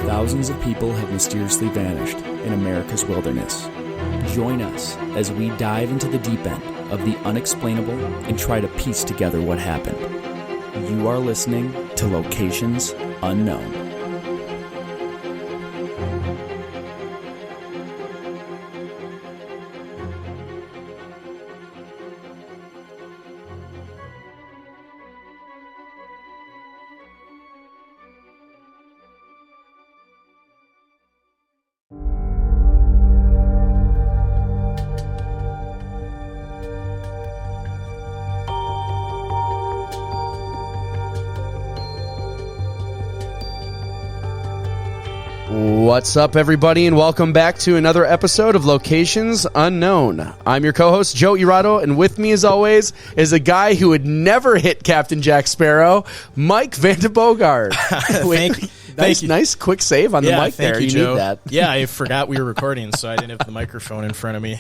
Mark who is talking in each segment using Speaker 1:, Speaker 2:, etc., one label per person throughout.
Speaker 1: thousands of people have mysteriously vanished in America's wilderness. Join us as we dive into the deep end of the unexplainable and try to piece together what happened. You are listening to Locations Unknown.
Speaker 2: What's up, everybody, and welcome back to another episode of Locations Unknown. I'm your co-host, Joe Irado, and with me, as always, is a guy who would never hit Captain Jack Sparrow, Mike Vandebogard.
Speaker 3: Thank you.
Speaker 2: Nice quick save on the mic there. You
Speaker 3: Joe.
Speaker 2: need that.
Speaker 3: Yeah, I forgot we were recording, so I didn't have the microphone in front of me.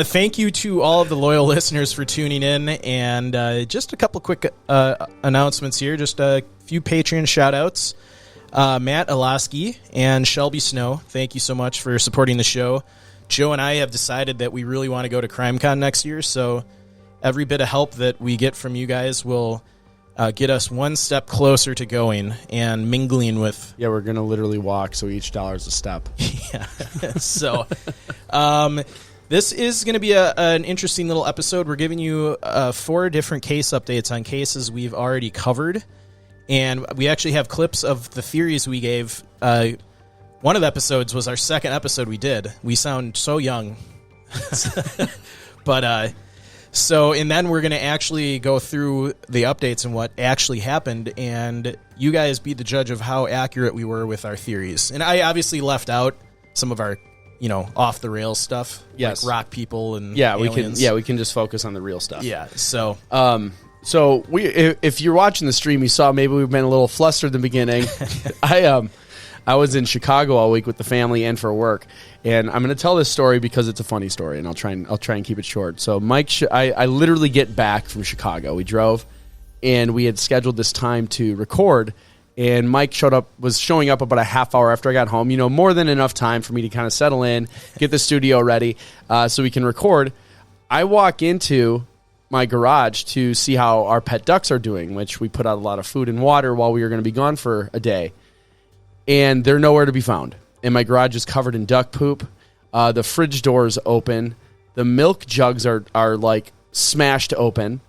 Speaker 3: Thank you to all of the loyal listeners for tuning in, and just a couple quick announcements here, just a few Patreon shout-outs. Matt Alaski and Shelby Snow, thank you so much for supporting the show. Joe and I have decided that we really want to go to CrimeCon next year, so every bit of help that we get from you guys will get us one step closer to going and mingling with...
Speaker 2: Yeah, we're going to literally walk, so each dollar is a step.
Speaker 3: Yeah. So, this is going to be an interesting little episode. We're giving you 4 different case updates on cases we've already covered. And we actually have clips of the theories we gave. One of the episodes was our second episode we did. We sound so young. And then we're going to actually go through the updates and what actually happened, and you guys be the judge of how accurate we were with our theories. And I obviously left out some of our, off the rails stuff.
Speaker 2: Yes.
Speaker 3: Like rock people and
Speaker 2: aliens. We can just focus on the real stuff.
Speaker 3: Yeah, so...
Speaker 2: So if you're watching the stream, you saw maybe we've been a little flustered in the beginning. I was in Chicago all week with the family and for work, and I'm going to tell this story because it's a funny story, and I'll try and keep it short. So Mike, I literally get back from Chicago. We drove, and we had scheduled this time to record, and Mike was showing up about a half hour after I got home. More than enough time for me to kind of settle in, get the studio ready, so we can record. I walk into my garage to see how our pet ducks are doing, which we put out a lot of food and water while we were going to be gone for a day. And they're nowhere to be found. And my garage is covered in duck poop. The fridge door is open. The milk jugs are like smashed open.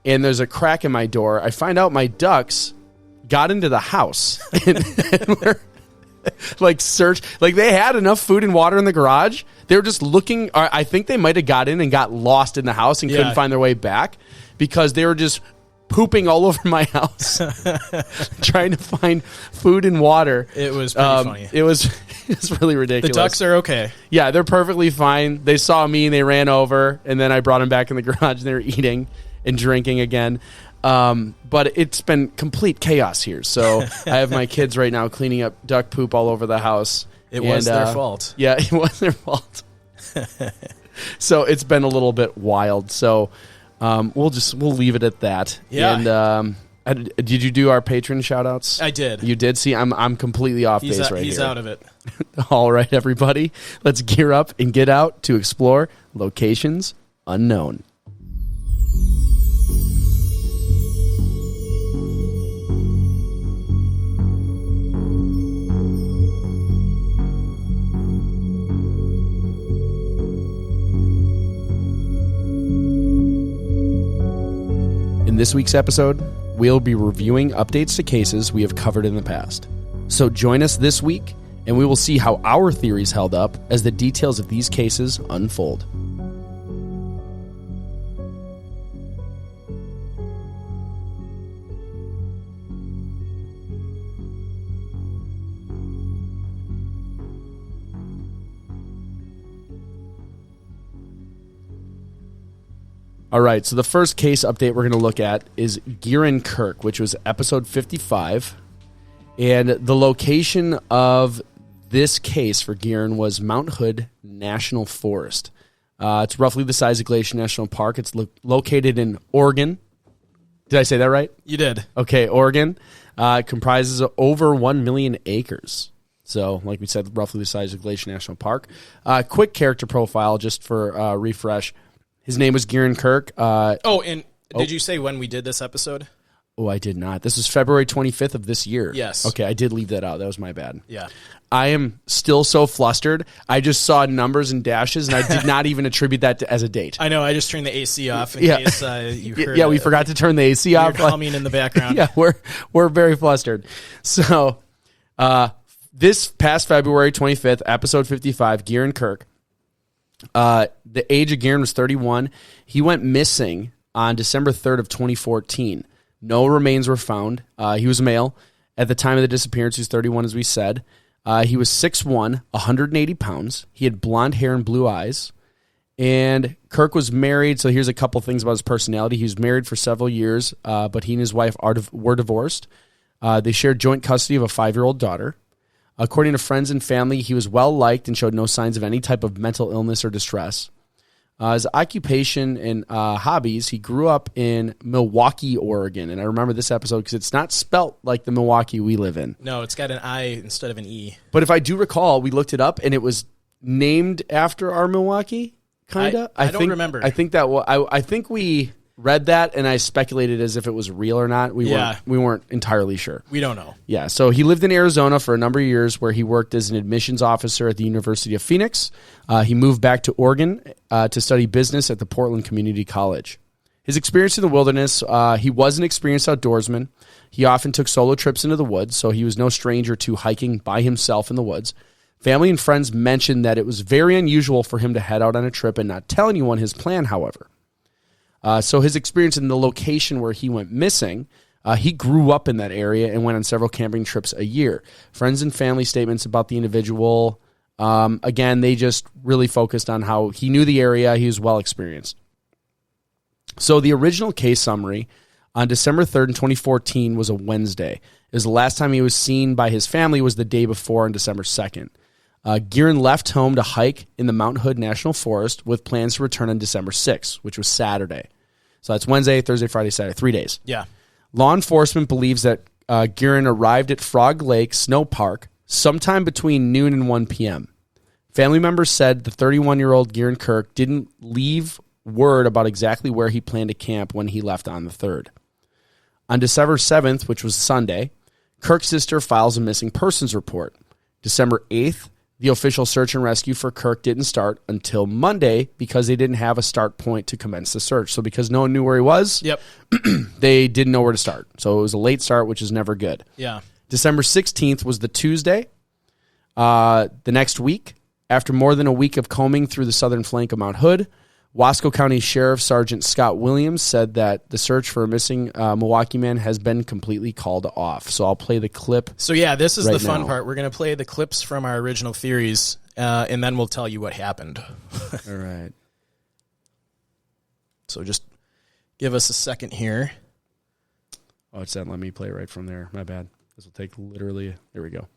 Speaker 2: And there's a crack in my door. I find out my ducks got into the house. and we're they had enough food and water in the garage. They were just looking. I think they might have got in and got lost in the house and couldn't find their way back because they were just pooping all over my house trying to find food and water.
Speaker 3: It was pretty funny.
Speaker 2: It was really ridiculous.
Speaker 3: The ducks are okay.
Speaker 2: Yeah, they're perfectly fine. They saw me and they ran over, and then I brought them back in the garage and they were eating and drinking again. But it's been complete chaos here. So I have my kids right now cleaning up duck poop all over the house.
Speaker 3: It was their fault.
Speaker 2: Yeah, it was their fault. So it's been a little bit wild. So we'll leave it at that.
Speaker 3: Yeah.
Speaker 2: And did you do our patron shout outs?
Speaker 3: I did.
Speaker 2: You did? See, I'm completely off base right here.
Speaker 3: He's out of it.
Speaker 2: All right, everybody. Let's gear up and get out to explore Locations Unknown. In this week's episode, we'll be reviewing updates to cases we have covered in the past. So join us this week, and we will see how our theories held up as the details of these cases unfold. All right, so the first case update we're going to look at is Gerren Kirk, which was episode 55. And the location of this case for Gerren was Mount Hood National Forest. It's roughly the size of Glacier National Park. It's located in Oregon. Did I say that right?
Speaker 3: You did.
Speaker 2: Okay, Oregon comprises of over 1 million acres. So, like we said, roughly the size of Glacier National Park. Quick character profile, just for refresh. His name was Gerren Kirk.
Speaker 3: Did you say when we did this episode?
Speaker 2: Oh, I did not. This is February 25th of this year.
Speaker 3: Yes.
Speaker 2: Okay, I did leave that out. That was my bad.
Speaker 3: Yeah.
Speaker 2: I am still so flustered. I just saw numbers and dashes, and I did not even attribute that as a date.
Speaker 3: I know. I just turned the AC off in case you heard.
Speaker 2: Yeah, we forgot to turn the AC off.
Speaker 3: Humming in the background.
Speaker 2: Yeah, we're very flustered. So, this past February 25th, episode 55, Gerren Kirk. The age of Gerren was 31. He went missing on December 3rd of 2014. No remains were found. He was a male. At the time of the disappearance, he was 31, as we said. He was 6'1", 180 pounds. He had blonde hair and blue eyes. And Kirk was married, so here's a couple things about his personality. He was married for several years, but he and his wife were divorced. They shared joint custody of a 5-year-old daughter. According to friends and family, he was well-liked and showed no signs of any type of mental illness or distress. His occupation and hobbies, he grew up in Milwaukee, Oregon. And I remember this episode because it's not spelt like the Milwaukee we live in.
Speaker 3: No, it's got an I instead of an E.
Speaker 2: But if I do recall, we looked it up, and it was named after our Milwaukee, kind of.
Speaker 3: I don't remember.
Speaker 2: I think that I think we read that, and I speculated as if it was real or not. We weren't entirely sure.
Speaker 3: We don't know.
Speaker 2: Yeah, so he lived in Arizona for a number of years, where he worked as an admissions officer at the University of Phoenix. He moved back to Oregon to study business at the Portland Community College. His experience in the wilderness, he was an experienced outdoorsman. He often took solo trips into the woods, so he was no stranger to hiking by himself in the woods. Family and friends mentioned that it was very unusual for him to head out on a trip and not tell anyone his plan, however. So his experience in the location where he went missing, he grew up in that area and went on several camping trips a year. Friends and family statements about the individual, again, they just really focused on how he knew the area, he was well experienced. So the original case summary on December 3rd in 2014 was a Wednesday. It was the last time he was seen by his family was the day before on December 2nd. Gerren left home to hike in the Mount Hood National Forest with plans to return on December 6th, which was Saturday. So that's Wednesday, Thursday, Friday, Saturday, 3 days.
Speaker 3: Yeah.
Speaker 2: Law enforcement believes that Gerren arrived at Frog Lake Snow Park sometime between noon and 1 p.m. Family members said the 31-year-old Gerren Kirk didn't leave word about exactly where he planned to camp when he left on the 3rd. On December 7th, which was Sunday, Kirk's sister files a missing persons report. December 8th, the official search and rescue for Kirk didn't start until Monday because they didn't have a start point to commence the search. So because no one knew where he was, they didn't know where to start. So it was a late start, which is never good.
Speaker 3: Yeah.
Speaker 2: December 16th was the Tuesday. The next week, after more than a week of combing through the southern flank of Mount Hood, Wasco County Sheriff Sergeant Scott Williams said that the search for a missing Milwaukee man has been completely called off. So I'll play the clip.
Speaker 3: So yeah, this is
Speaker 2: right
Speaker 3: the fun
Speaker 2: now.
Speaker 3: part. We're going to play the clips from our original theories, and then we'll tell you what happened.
Speaker 2: All right.
Speaker 3: So just give us a second here.
Speaker 2: Oh, it's not letting me play right from there. My bad. This will take literally... There we go.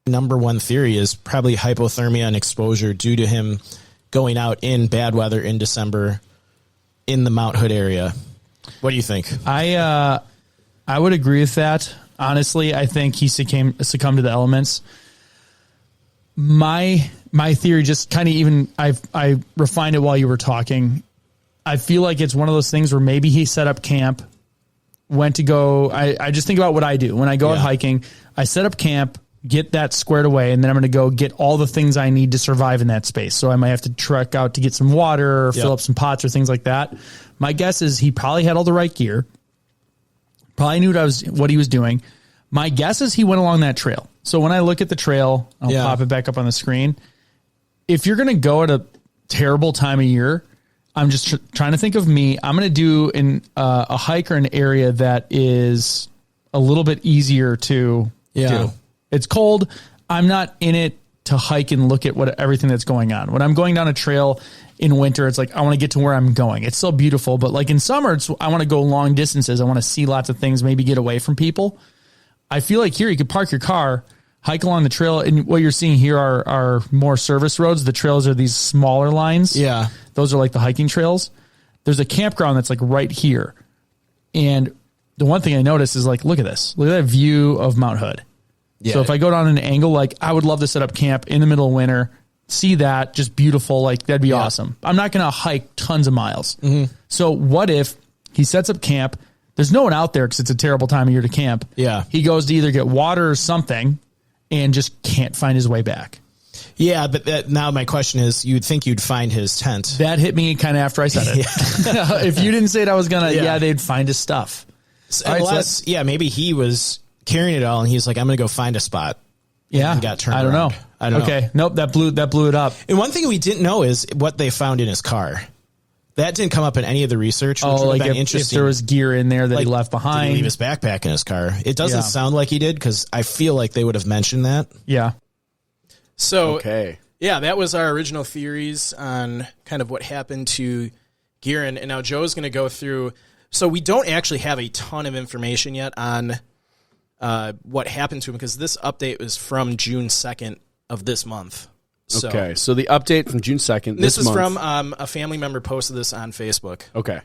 Speaker 3: Number one theory is probably hypothermia and exposure due to him going out in bad weather in December in the Mount Hood area. What do you think?
Speaker 4: I would agree with that. Honestly, I think he succumbed to the elements. My theory, just kind of even I refined it while you were talking. I feel like it's one of those things where maybe he set up camp, went to go. I just think about what I do when I go out hiking. I set up camp, get that squared away, and then I'm going to go get all the things I need to survive in that space. So I might have to trek out to get some water or fill up some pots or things like that. My guess is he probably had all the right gear, probably knew what he was doing. My guess is he went along that trail. So when I look at the trail, I'll pop it back up on the screen. If you're going to go at a terrible time of year, I'm just trying to think of me. I'm going to do a hike or an area that is a little bit easier to do. It's cold. I'm not in it to hike and look at everything that's going on. When I'm going down a trail in winter, it's like I want to get to where I'm going. It's so beautiful. But like in summer, I want to go long distances. I want to see lots of things, maybe get away from people. I feel like here you could park your car, hike along the trail, and what you're seeing here are more service roads. The trails are these smaller lines.
Speaker 3: Yeah.
Speaker 4: Those are like the hiking trails. there's a campground that's like right here. And the one thing I noticed is like, look at this. Look at that view of Mount Hood.
Speaker 3: Yeah.
Speaker 4: So if I go down an angle, like I would love to set up camp in the middle of winter, see that, just beautiful. Like that'd be awesome. I'm not going to hike tons of miles. So what if he sets up camp? There's no one out there because it's a terrible time of year to camp.
Speaker 3: Yeah.
Speaker 4: He goes to either get water or something and just can't find his way back.
Speaker 3: Yeah, but now my question is, you'd think you'd find his tent.
Speaker 4: That hit me kind of after I said it. If you didn't say it, I was going to, they'd find his stuff.
Speaker 3: Unless, maybe he was carrying it all and he's like, I'm going to go find a spot.
Speaker 4: Yeah.
Speaker 3: And got turned
Speaker 4: I don't
Speaker 3: around.
Speaker 4: know.
Speaker 3: I don't know.
Speaker 4: Okay. Nope. That blew it up.
Speaker 3: And one thing we didn't know is what they found in his car. That didn't come up in any of the research, which would
Speaker 4: like
Speaker 3: have been
Speaker 4: if
Speaker 3: interesting.
Speaker 4: there was gear in there that he left
Speaker 3: Did he
Speaker 4: behind.
Speaker 3: leave his backpack in his car? It doesn't
Speaker 4: Yeah.
Speaker 3: sound like he did because I feel like they would have mentioned that.
Speaker 4: Yeah.
Speaker 3: So,
Speaker 2: Okay.
Speaker 3: yeah, that was our original theories on kind of what happened to Gerren. And now Joe's going to go through. So we don't actually have a ton of information yet on what happened to him because this update was from June 2nd of this month. So,
Speaker 2: Okay, so the update from June 2nd.
Speaker 3: This is
Speaker 2: month.
Speaker 3: from a family member posted this on Facebook.
Speaker 2: Okay.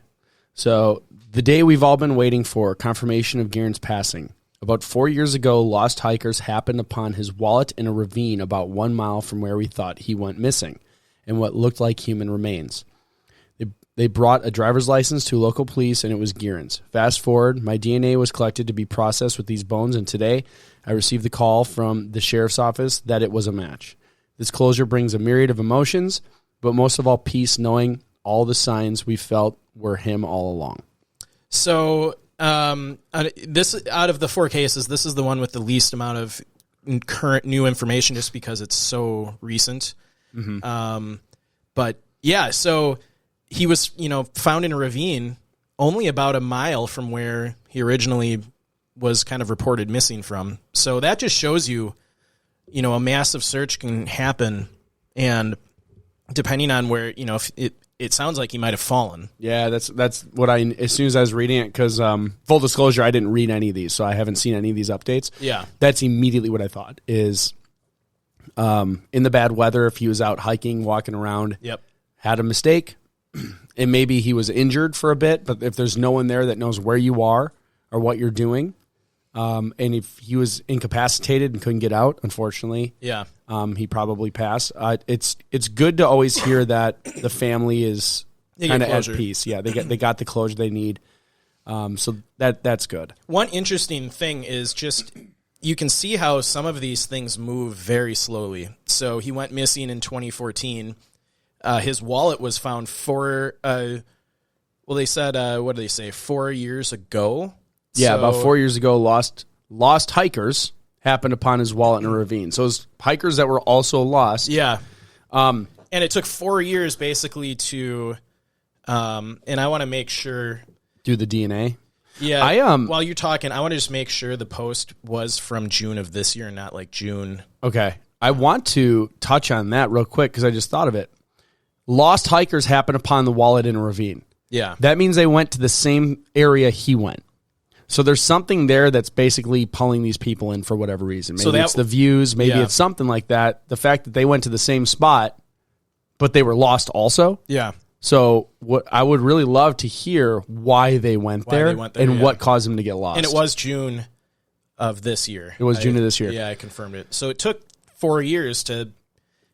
Speaker 2: So the day we've all been waiting for, confirmation of Gerren's passing. About 4 years ago, lost hikers happened upon his wallet in a ravine about 1 mile from where we thought he went missing and what looked like human remains. They brought a driver's license to local police, and it was Gerren's. Fast forward, my DNA was collected to be processed with these bones, and today I received the call from the sheriff's office that it was a match. This closure brings a myriad of emotions, but most of all, peace, knowing all the signs we felt were him all along.
Speaker 3: So this out of the 4 cases, this is the one with the least amount of current new information, just because it's so recent. But yeah, so he was found in a ravine only about a mile from where he originally was kind of reported missing from. So that just shows you, a massive search can happen, and depending on where, if it sounds like he might have fallen.
Speaker 2: Yeah, that's what as soon as I was reading it, because full disclosure, I didn't read any of these, so I haven't seen any of these updates.
Speaker 3: Yeah.
Speaker 2: That's immediately what I thought is in the bad weather, if he was out hiking, walking around,
Speaker 3: Yep.
Speaker 2: had a mistake, and maybe he was injured for a bit, but if there's no one there that knows where you are or what you're doing, and if he was incapacitated and couldn't get out, unfortunately,
Speaker 3: Yeah.
Speaker 2: he probably passed. It's good to always hear that the family is
Speaker 3: They get
Speaker 2: kind of at
Speaker 3: closure.
Speaker 2: peace. Yeah, they got the closure they need. So that's good.
Speaker 3: One interesting thing is just you can see how some of these things move very slowly. So he went missing in 2014. His wallet was found they said, what did they say, 4 years ago?
Speaker 2: Yeah,
Speaker 3: So-
Speaker 2: about 4 years ago, lost hikers happened upon his wallet in a ravine. So it was hikers that were also lost.
Speaker 3: Yeah. And it took 4 years basically to, and I want to make sure.
Speaker 2: Do the DNA.
Speaker 3: Yeah. While you're talking, I want to just make sure the post was from June of this year, not like June.
Speaker 2: Okay. I want to touch on that real quick because I just thought of it. Lost hikers happened upon the wallet in a ravine.
Speaker 3: Yeah.
Speaker 2: That means they went to the same area he went. So there's something there that's basically pulling these people in for whatever reason. Maybe it's the views. Maybe it's something like that. The fact that they went to the same spot, but they were lost also.
Speaker 3: Yeah.
Speaker 2: So what I would really love to hear why they went there and what caused them to get lost.
Speaker 3: And it was June of this year.
Speaker 2: It was June of this year.
Speaker 3: Yeah, I confirmed it. So it took 4 years to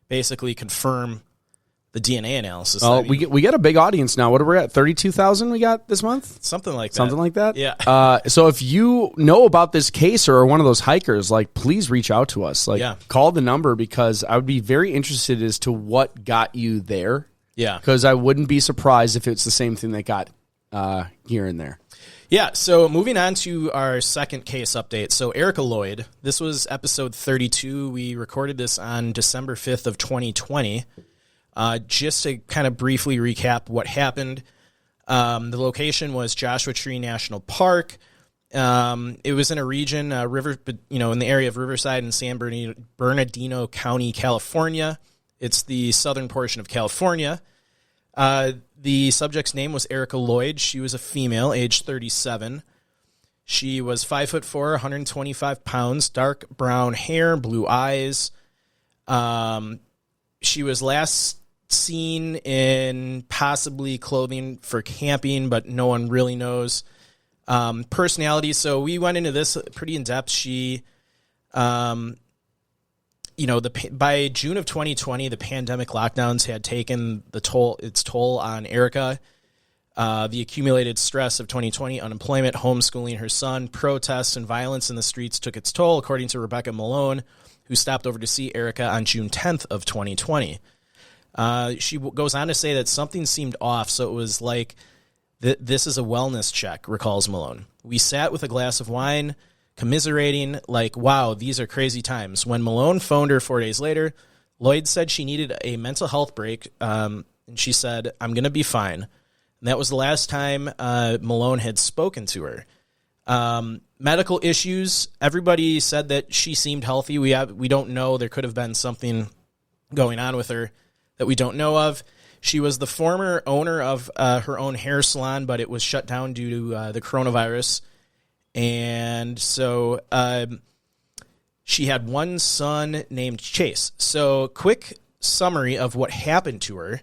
Speaker 3: basically confirm the DNA analysis.
Speaker 2: Oh, we get a big audience now. What are we at? 32,000 we got this month?
Speaker 3: Something like that.
Speaker 2: Something like that?
Speaker 3: Yeah.
Speaker 2: So if you know about this case or are one of those hikers, please reach out to us. Call the number because I would be very interested as to what got you there.
Speaker 3: Yeah.
Speaker 2: Because I wouldn't be surprised if it's the same thing that got here and there.
Speaker 3: Yeah, so moving on to our second case update. So Erika Lloyd, this was episode 32. We recorded this on December 5th of 2020. Just to kind of briefly recap what happened, the location was Joshua Tree National Park. It was in a region, in the area of Riverside and San Bernardino County, California. It's the southern portion of California. The subject's name was Erika Lloyd. She was a female, age 37. She was 5'4", 125 pounds, dark brown hair, blue eyes. She was last seen in possibly clothing for camping, but no one really knows. Personality. So we went into this pretty in depth. She, by June of 2020, the pandemic lockdowns had taken its toll on Erika. The accumulated stress of 2020, unemployment, homeschooling her son, protests, and violence in the streets took its toll, according to Rebecca Malone, who stopped over to see Erika on June 10th of 2020. She goes on to say that something seemed off, so it was like, this is a wellness check, recalls Malone. We sat with a glass of wine, commiserating, like, wow, these are crazy times. When Malone phoned her 4 days later, Lloyd said she needed a mental health break, and she said, I'm going to be fine. And that was the last time Malone had spoken to her. Medical issues, everybody said that she seemed healthy. We don't know. There could have been something going on with her that we don't know of. She was the former owner of her own hair salon, but it was shut down due to the coronavirus. And so she had one son named Chase. So quick summary of what happened to her.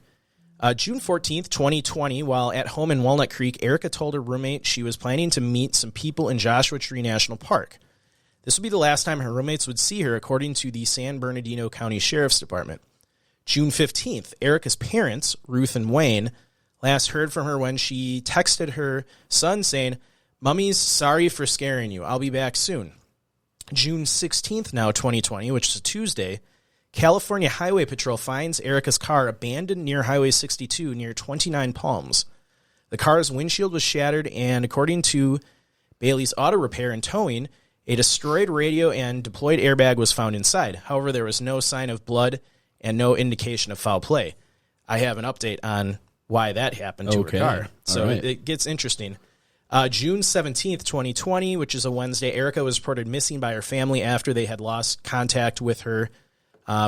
Speaker 3: June 14th, 2020, while at home in Walnut Creek, Erika told her roommate she was planning to meet some people in Joshua Tree National Park. This would be the last time her roommates would see her, according to the San Bernardino County Sheriff's Department. June 15th, Erika's parents, Ruth and Wayne, last heard from her when she texted her son saying, "Mummy's sorry for scaring you. I'll be back soon." June 16th now, 2020, which is a Tuesday, California Highway Patrol finds Erika's car abandoned near Highway 62 near 29 Palms. The car's windshield was shattered, and according to Bailey's Auto Repair and Towing, a destroyed radio and deployed airbag was found inside. However, there was no sign of blood and no indication of foul play. I have an update on why that happened to her car. So it gets interesting. June 17th, 2020, which is a Wednesday, Erika was reported missing by her family after they had lost contact with her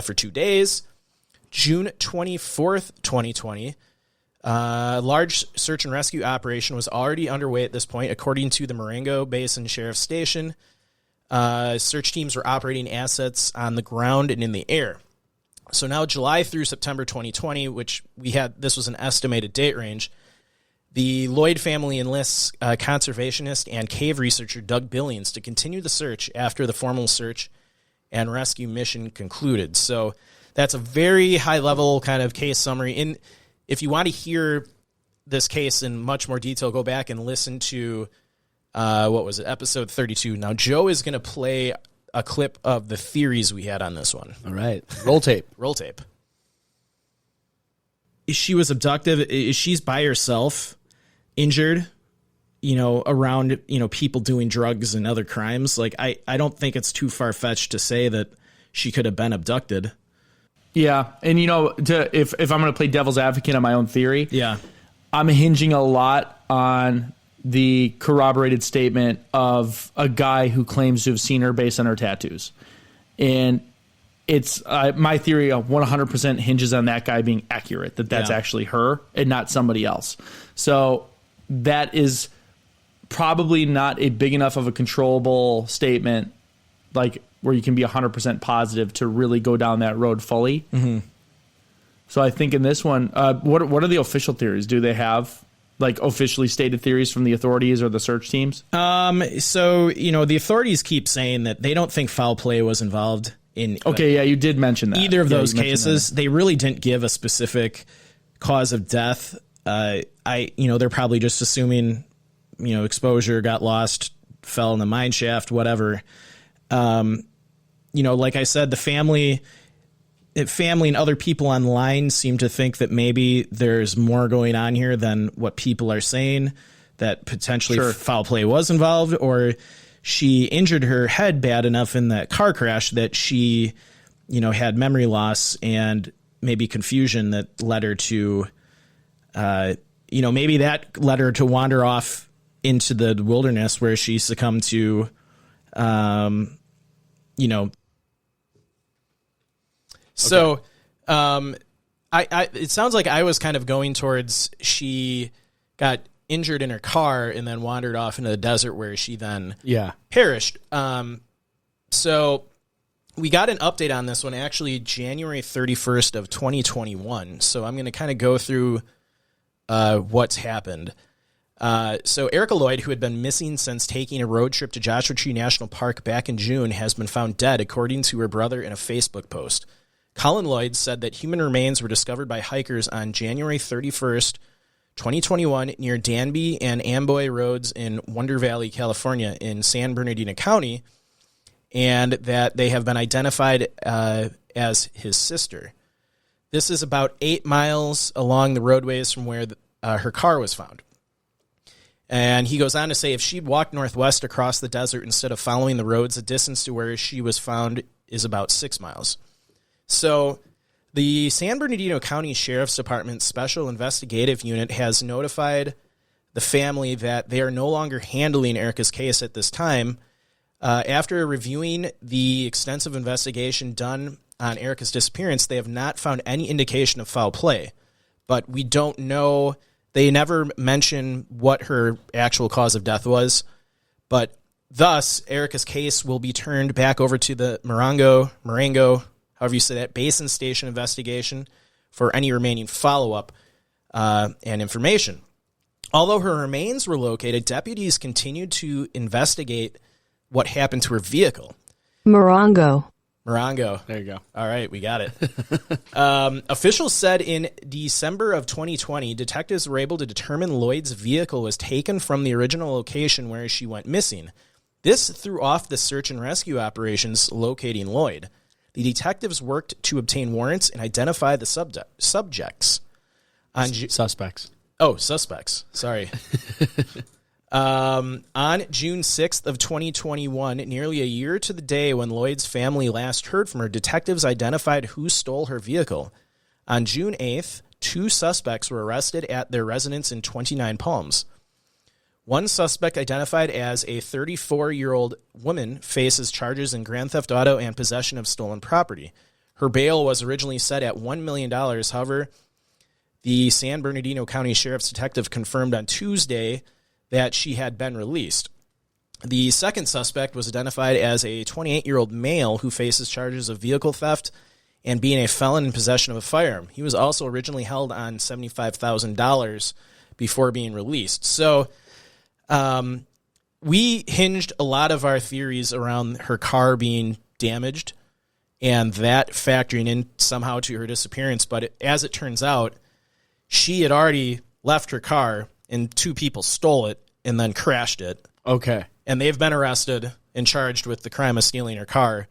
Speaker 3: for 2 days. June 24th, 2020, a large search and rescue operation was already underway at this point, according to the Marengo Basin Sheriff's Station. Search teams were operating assets on the ground and in the air. So now July through September 2020, which this was an estimated date range, the Lloyd family enlists conservationist and cave researcher Doug Billings to continue the search after the formal search and rescue mission concluded. So that's a very high-level kind of case summary. And if you want to hear this case in much more detail, go back and listen to, episode 32. Now, Joe is going to play a clip of the theories we had on this one.
Speaker 2: All right. Roll tape.
Speaker 3: Roll tape. She was abducted. She's by herself, injured, around, people doing drugs and other crimes. Like, I don't think it's too far-fetched to say that she could have been abducted.
Speaker 4: Yeah. And, if I'm going to play devil's advocate on my own theory,
Speaker 3: yeah,
Speaker 4: I'm hinging a lot on the corroborated statement of a guy who claims to have seen her based on her tattoos. And it's my theory 100% hinges on that guy being accurate, that's actually her and not somebody else. So that is probably not a big enough of a controllable statement, like where you can be 100% positive to really go down that road fully.
Speaker 3: Mm-hmm.
Speaker 4: So I think in this one, what are the official theories? Do they have like officially stated theories from the authorities or the search teams?
Speaker 3: So, the authorities keep saying that they don't think foul play was involved in.
Speaker 4: Okay. Yeah. You did mention that.
Speaker 3: Either of those cases. They really didn't give a specific cause of death. They're probably just assuming, exposure, got lost, fell in the mine shaft, whatever. Like I said, the family and other people online seem to think that maybe there's more going on here than what people are saying, that potentially foul play was involved, or she injured her head bad enough in that car crash that she, had memory loss and maybe confusion that led her to, maybe that led her to wander off into the wilderness where she succumbed to, So, it sounds like I was kind of going towards she got injured in her car and then wandered off into the desert where she then perished. So we got an update on this one actually January 31st of 2021. So I'm going to kind of go through what's happened. So Erika Lloyd, who had been missing since taking a road trip to Joshua Tree National Park back in June, has been found dead, according to her brother in a Facebook post. Colin Lloyd said that human remains were discovered by hikers on January 31st, 2021, near Danby and Amboy Roads in Wonder Valley, California, in San Bernardino County, and that they have been identified as his sister. This is about 8 miles along the roadways from where her car was found. And he goes on to say if she'd walked northwest across the desert instead of following the roads, the distance to where she was found is about 6 miles. So the San Bernardino County Sheriff's Department Special Investigative Unit has notified the family that they are no longer handling Erika's case at this time. After reviewing the extensive investigation done on Erika's disappearance, they have not found any indication of foul play. But we don't know. They never mention what her actual cause of death was. But thus, Erika's case will be turned back over to the Marengo, however you say that, Basin Station investigation for any remaining follow-up and information. Although her remains were located, deputies continued to investigate what happened to her vehicle.
Speaker 5: Morongo.
Speaker 2: There you go.
Speaker 3: All right, we got it. Officials said in December of 2020, detectives were able to determine Lloyd's vehicle was taken from the original location where she went missing. This threw off the search and rescue operations locating Lloyd. The detectives worked to obtain warrants and identify the subjects.
Speaker 2: Suspects.
Speaker 3: Oh, suspects. Sorry. On June 6th of 2021, nearly a year to the day when Lloyd's family last heard from her, detectives identified who stole her vehicle. On June 8th, 2 suspects were arrested at their residence in 29 Palms. One suspect, identified as a 34-year-old woman, faces charges in grand theft auto and possession of stolen property. Her bail was originally set at $1 million. However, the San Bernardino County Sheriff's Detective confirmed on Tuesday that she had been released. The second suspect was identified as a 28-year-old male who faces charges of vehicle theft and being a felon in possession of a firearm. He was also originally held on $75,000 before being released. So we hinged a lot of our theories around her car being damaged and that factoring in somehow to her disappearance. But as it turns out, she had already left her car and 2 people stole it and then crashed it.
Speaker 2: Okay.
Speaker 3: And they've been arrested and charged with the crime of stealing her car.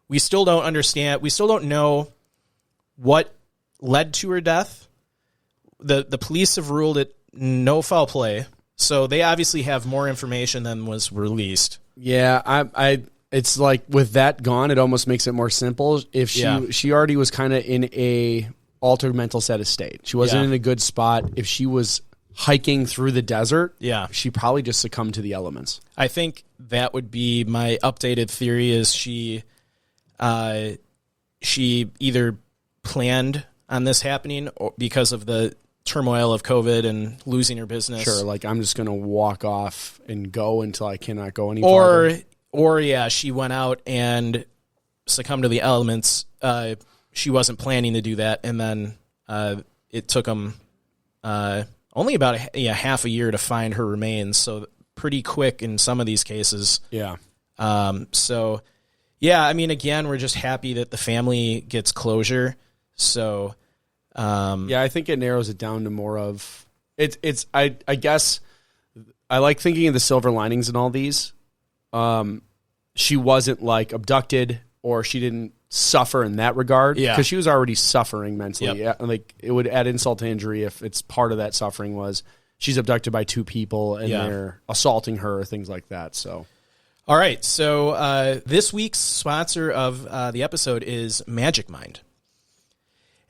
Speaker 3: We still don't understand. We still don't know what led to her death. The police have ruled it no foul play. So they obviously have more information than was released.
Speaker 2: Yeah, I it's like with that gone, it almost makes it more simple. If she already was kind of in a altered mental set of state. She wasn't in a good spot. If she was hiking through the desert, she probably just succumbed to the elements.
Speaker 3: I think that would be my updated theory is she either planned on this happening or because of the turmoil of COVID and losing her business.
Speaker 2: Sure, like I'm just going to walk off and go until I cannot go any farther.
Speaker 3: Or she went out and succumbed to the elements. She wasn't planning to do that, and then it took them only about half a year to find her remains, so pretty quick in some of these cases.
Speaker 2: Yeah.
Speaker 3: So, I mean, again, we're just happy that the family gets closure. So,
Speaker 2: I think it narrows it down to more of it's. I guess I like thinking of the silver linings in all these. She wasn't like abducted, or she didn't suffer in that regard, because she was already suffering mentally.
Speaker 3: Yep.
Speaker 2: Like it would add insult to injury if it's part of that suffering was she's abducted by 2 people and they're assaulting her or things like that. So,
Speaker 3: all right. So this week's sponsor of the episode is Magic Mind.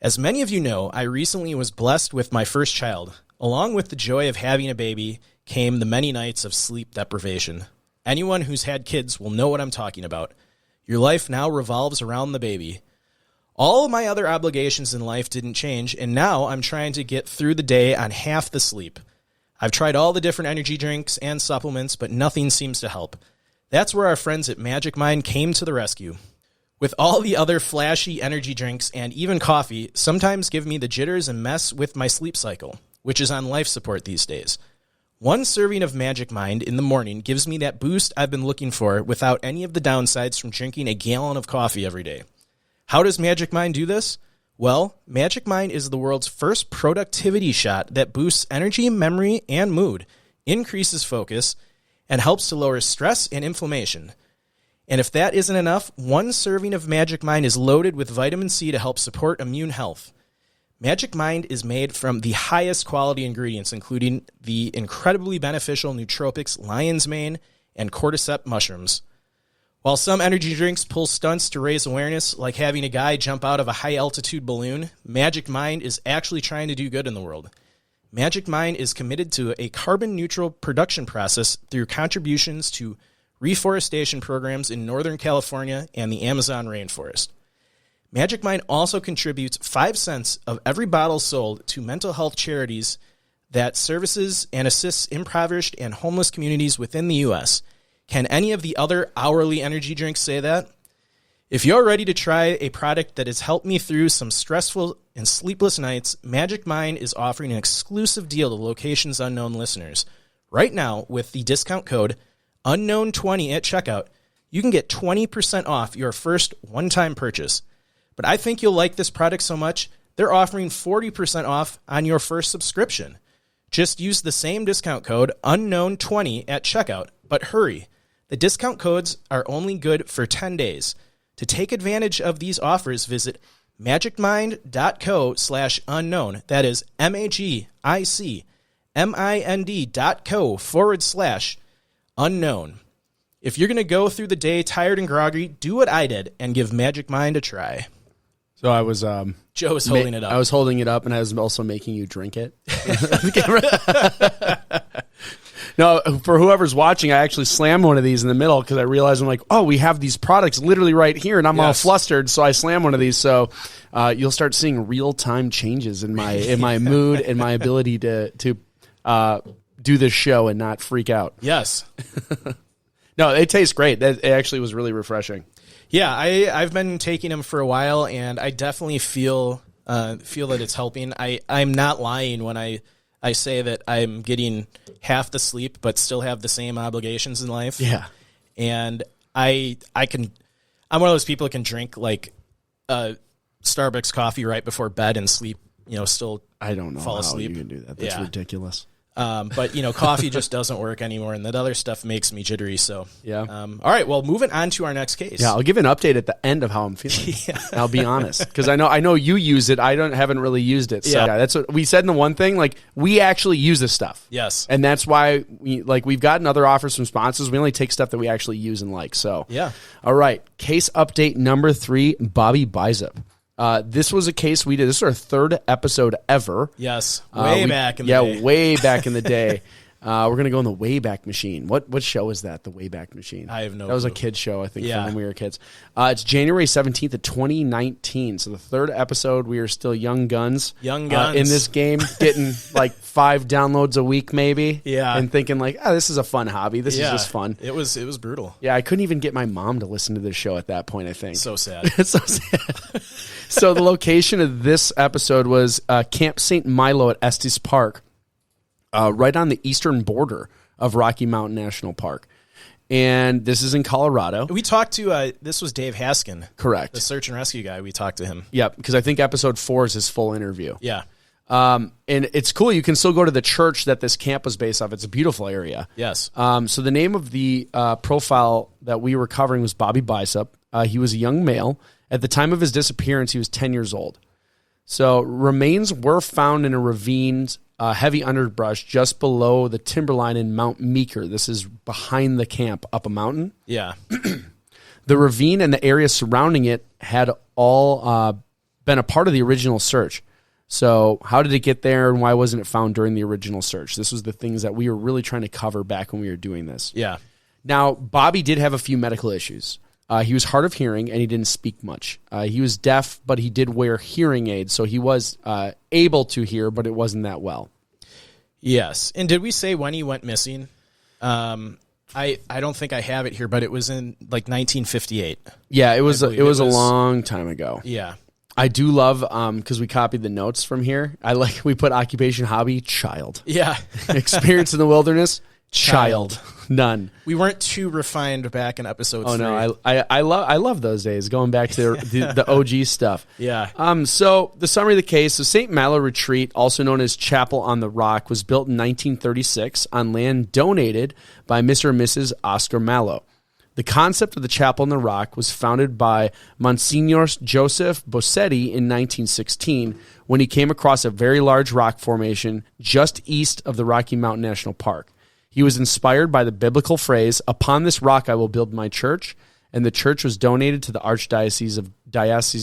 Speaker 3: As many of you know, I recently was blessed with my first child. Along with the joy of having a baby came the many nights of sleep deprivation. Anyone who's had kids will know what I'm talking about. Your life now revolves around the baby. All of my other obligations in life didn't change, and now I'm trying to get through the day on half the sleep. I've tried all the different energy drinks and supplements, but nothing seems to help. That's where our friends at Magic Mind came to the rescue. With all the other flashy energy drinks and even coffee, sometimes give me the jitters and mess with my sleep cycle, which is on life support these days. One serving of Magic Mind in the morning gives me that boost I've been looking for without any of the downsides from drinking a gallon of coffee every day. How does Magic Mind do this? Well, Magic Mind is the world's first productivity shot that boosts energy, memory, and mood, increases focus, and helps to lower stress and inflammation. And if that isn't enough, one serving of Magic Mind is loaded with vitamin C to help support immune health. Magic Mind is made from the highest quality ingredients, including the incredibly beneficial nootropics lion's mane and cordyceps mushrooms. While some energy drinks pull stunts to raise awareness, like having a guy jump out of a high-altitude balloon, Magic Mind is actually trying to do good in the world. Magic Mind is committed to a carbon-neutral production process through contributions to reforestation programs in Northern California and the Amazon rainforest. Magic Mind also contributes 5 cents of every bottle sold to mental health charities that services and assists impoverished and homeless communities within the U.S. Can any of the other hourly energy drinks say that? If you're ready to try a product that has helped me through some stressful and sleepless nights, Magic Mind is offering an exclusive deal to Locations Unknown listeners. Right now, with the discount code Unknown20 at checkout, you can get 20% off your first one-time purchase. But I think you'll like this product so much, they're offering 40% off on your first subscription. Just use the same discount code Unknown20 at checkout, but hurry. The discount codes are only good for 10 days. To take advantage of these offers, visit magicmind.co/unknown. That is magicmind.co/unknown. If you're going to go through the day tired and groggy, do what I did and give Magic Mind a try.
Speaker 2: So I was
Speaker 3: Joe was holding it up.
Speaker 2: I was holding it up, and I was also making you drink it. No, for whoever's watching, I actually slammed one of these in the middle because I realized I'm like, oh, we have these products literally right here, and I'm all flustered. So I slammed one of these. So you'll start seeing real time changes in my mood and my ability to do this show and not freak out.
Speaker 3: Yes.
Speaker 2: No, it tastes great. It actually was really refreshing.
Speaker 3: Yeah, I've been taking them for a while, and I definitely feel that it's helping. I'm not lying when I say that I'm getting half the sleep, but still have the same obligations in life.
Speaker 2: Yeah,
Speaker 3: and I'm one of those people that can drink like Starbucks coffee right before bed and sleep. Still
Speaker 2: I don't know
Speaker 3: fall
Speaker 2: how
Speaker 3: asleep.
Speaker 2: You can do that. That's ridiculous.
Speaker 3: But coffee just doesn't work anymore, and that other stuff makes me jittery. So
Speaker 2: yeah.
Speaker 3: All right. Well, moving on to our next case.
Speaker 2: Yeah, I'll give an update at the end of how I'm feeling. Yeah. I'll be honest, because I know you use it. I haven't really used it. So yeah, that's what we said in the one thing. Like, we actually use this stuff.
Speaker 3: Yes,
Speaker 2: and that's why we've gotten other offers from sponsors. We only take stuff that we actually use and like. So
Speaker 3: yeah.
Speaker 2: All right. Case update number 3. Bobby Bizup. This was a case we did. This is our 3rd episode ever.
Speaker 3: Yes, way back in the day.
Speaker 2: Yeah, way back in the day. We're going to go in the Wayback Machine. What show is that, the Wayback Machine?
Speaker 3: I have no clue.
Speaker 2: That was a kid's show, I think, from when we were kids. It's January 17th of 2019. So the 3rd episode, we are still young guns.
Speaker 3: Young guns.
Speaker 2: In this game, getting like 5 downloads a week maybe.
Speaker 3: Yeah.
Speaker 2: And thinking like, this is a fun hobby. This is just fun.
Speaker 3: It was brutal.
Speaker 2: Yeah, I couldn't even get my mom to listen to this show at that point, I think.
Speaker 3: So sad.
Speaker 2: It's so sad. So the location of this episode was Camp St. Milo at Estes Park, right on the eastern border of Rocky Mountain National Park. And this is in Colorado.
Speaker 3: We talked to, this was Dave Haskin.
Speaker 2: Correct.
Speaker 3: The search and rescue guy. We talked to him.
Speaker 2: Yep, because I think episode 4 is his full interview.
Speaker 3: Yeah.
Speaker 2: And it's cool. You can still go to the church that this camp was based off. It's a beautiful area.
Speaker 3: Yes.
Speaker 2: So the name of the profile that we were covering was Bobby Bizup. He was a young male. At the time of his disappearance, he was 10 years old. So remains were found in a ravine, heavy underbrush just below the timberline in Mount Meeker. This is behind the camp, up a mountain.
Speaker 3: Yeah.
Speaker 2: The ravine and the area surrounding it had all been a part of the original search. So how did it get there, and why wasn't it found during the original search? This was the things that we were really trying to cover back when we were doing this.
Speaker 3: Yeah.
Speaker 2: Now, Bobby did have a few medical issues. He was hard of hearing, and he didn't speak much. He was deaf, but he did wear hearing aids, so he was able to hear, but it wasn't that well.
Speaker 3: Yes. And did we say when he went missing? I don't think I have it here, but it was in like 1958.
Speaker 2: Yeah, it was a long time ago.
Speaker 3: Yeah.
Speaker 2: I do love because we copied the notes from here. We put occupation, hobby, child.
Speaker 3: Yeah.
Speaker 2: Experience in the wilderness, child. None.
Speaker 3: We weren't too refined back in episode 3.
Speaker 2: Oh no, I love those days. Going back to the OG stuff.
Speaker 3: Yeah.
Speaker 2: So the summary of the case: the St. Malo Retreat, also known as Chapel on the Rock, was built in 1936 on land donated by Mr. and Mrs. Oscar Malo. The concept of the Chapel on the Rock was founded by Monsignor Joseph Bossetti in 1916 when he came across a very large rock formation just east of the Rocky Mountain National Park. He was inspired by the biblical phrase, "Upon this rock I will build my church," and the church was donated to the Archdiocese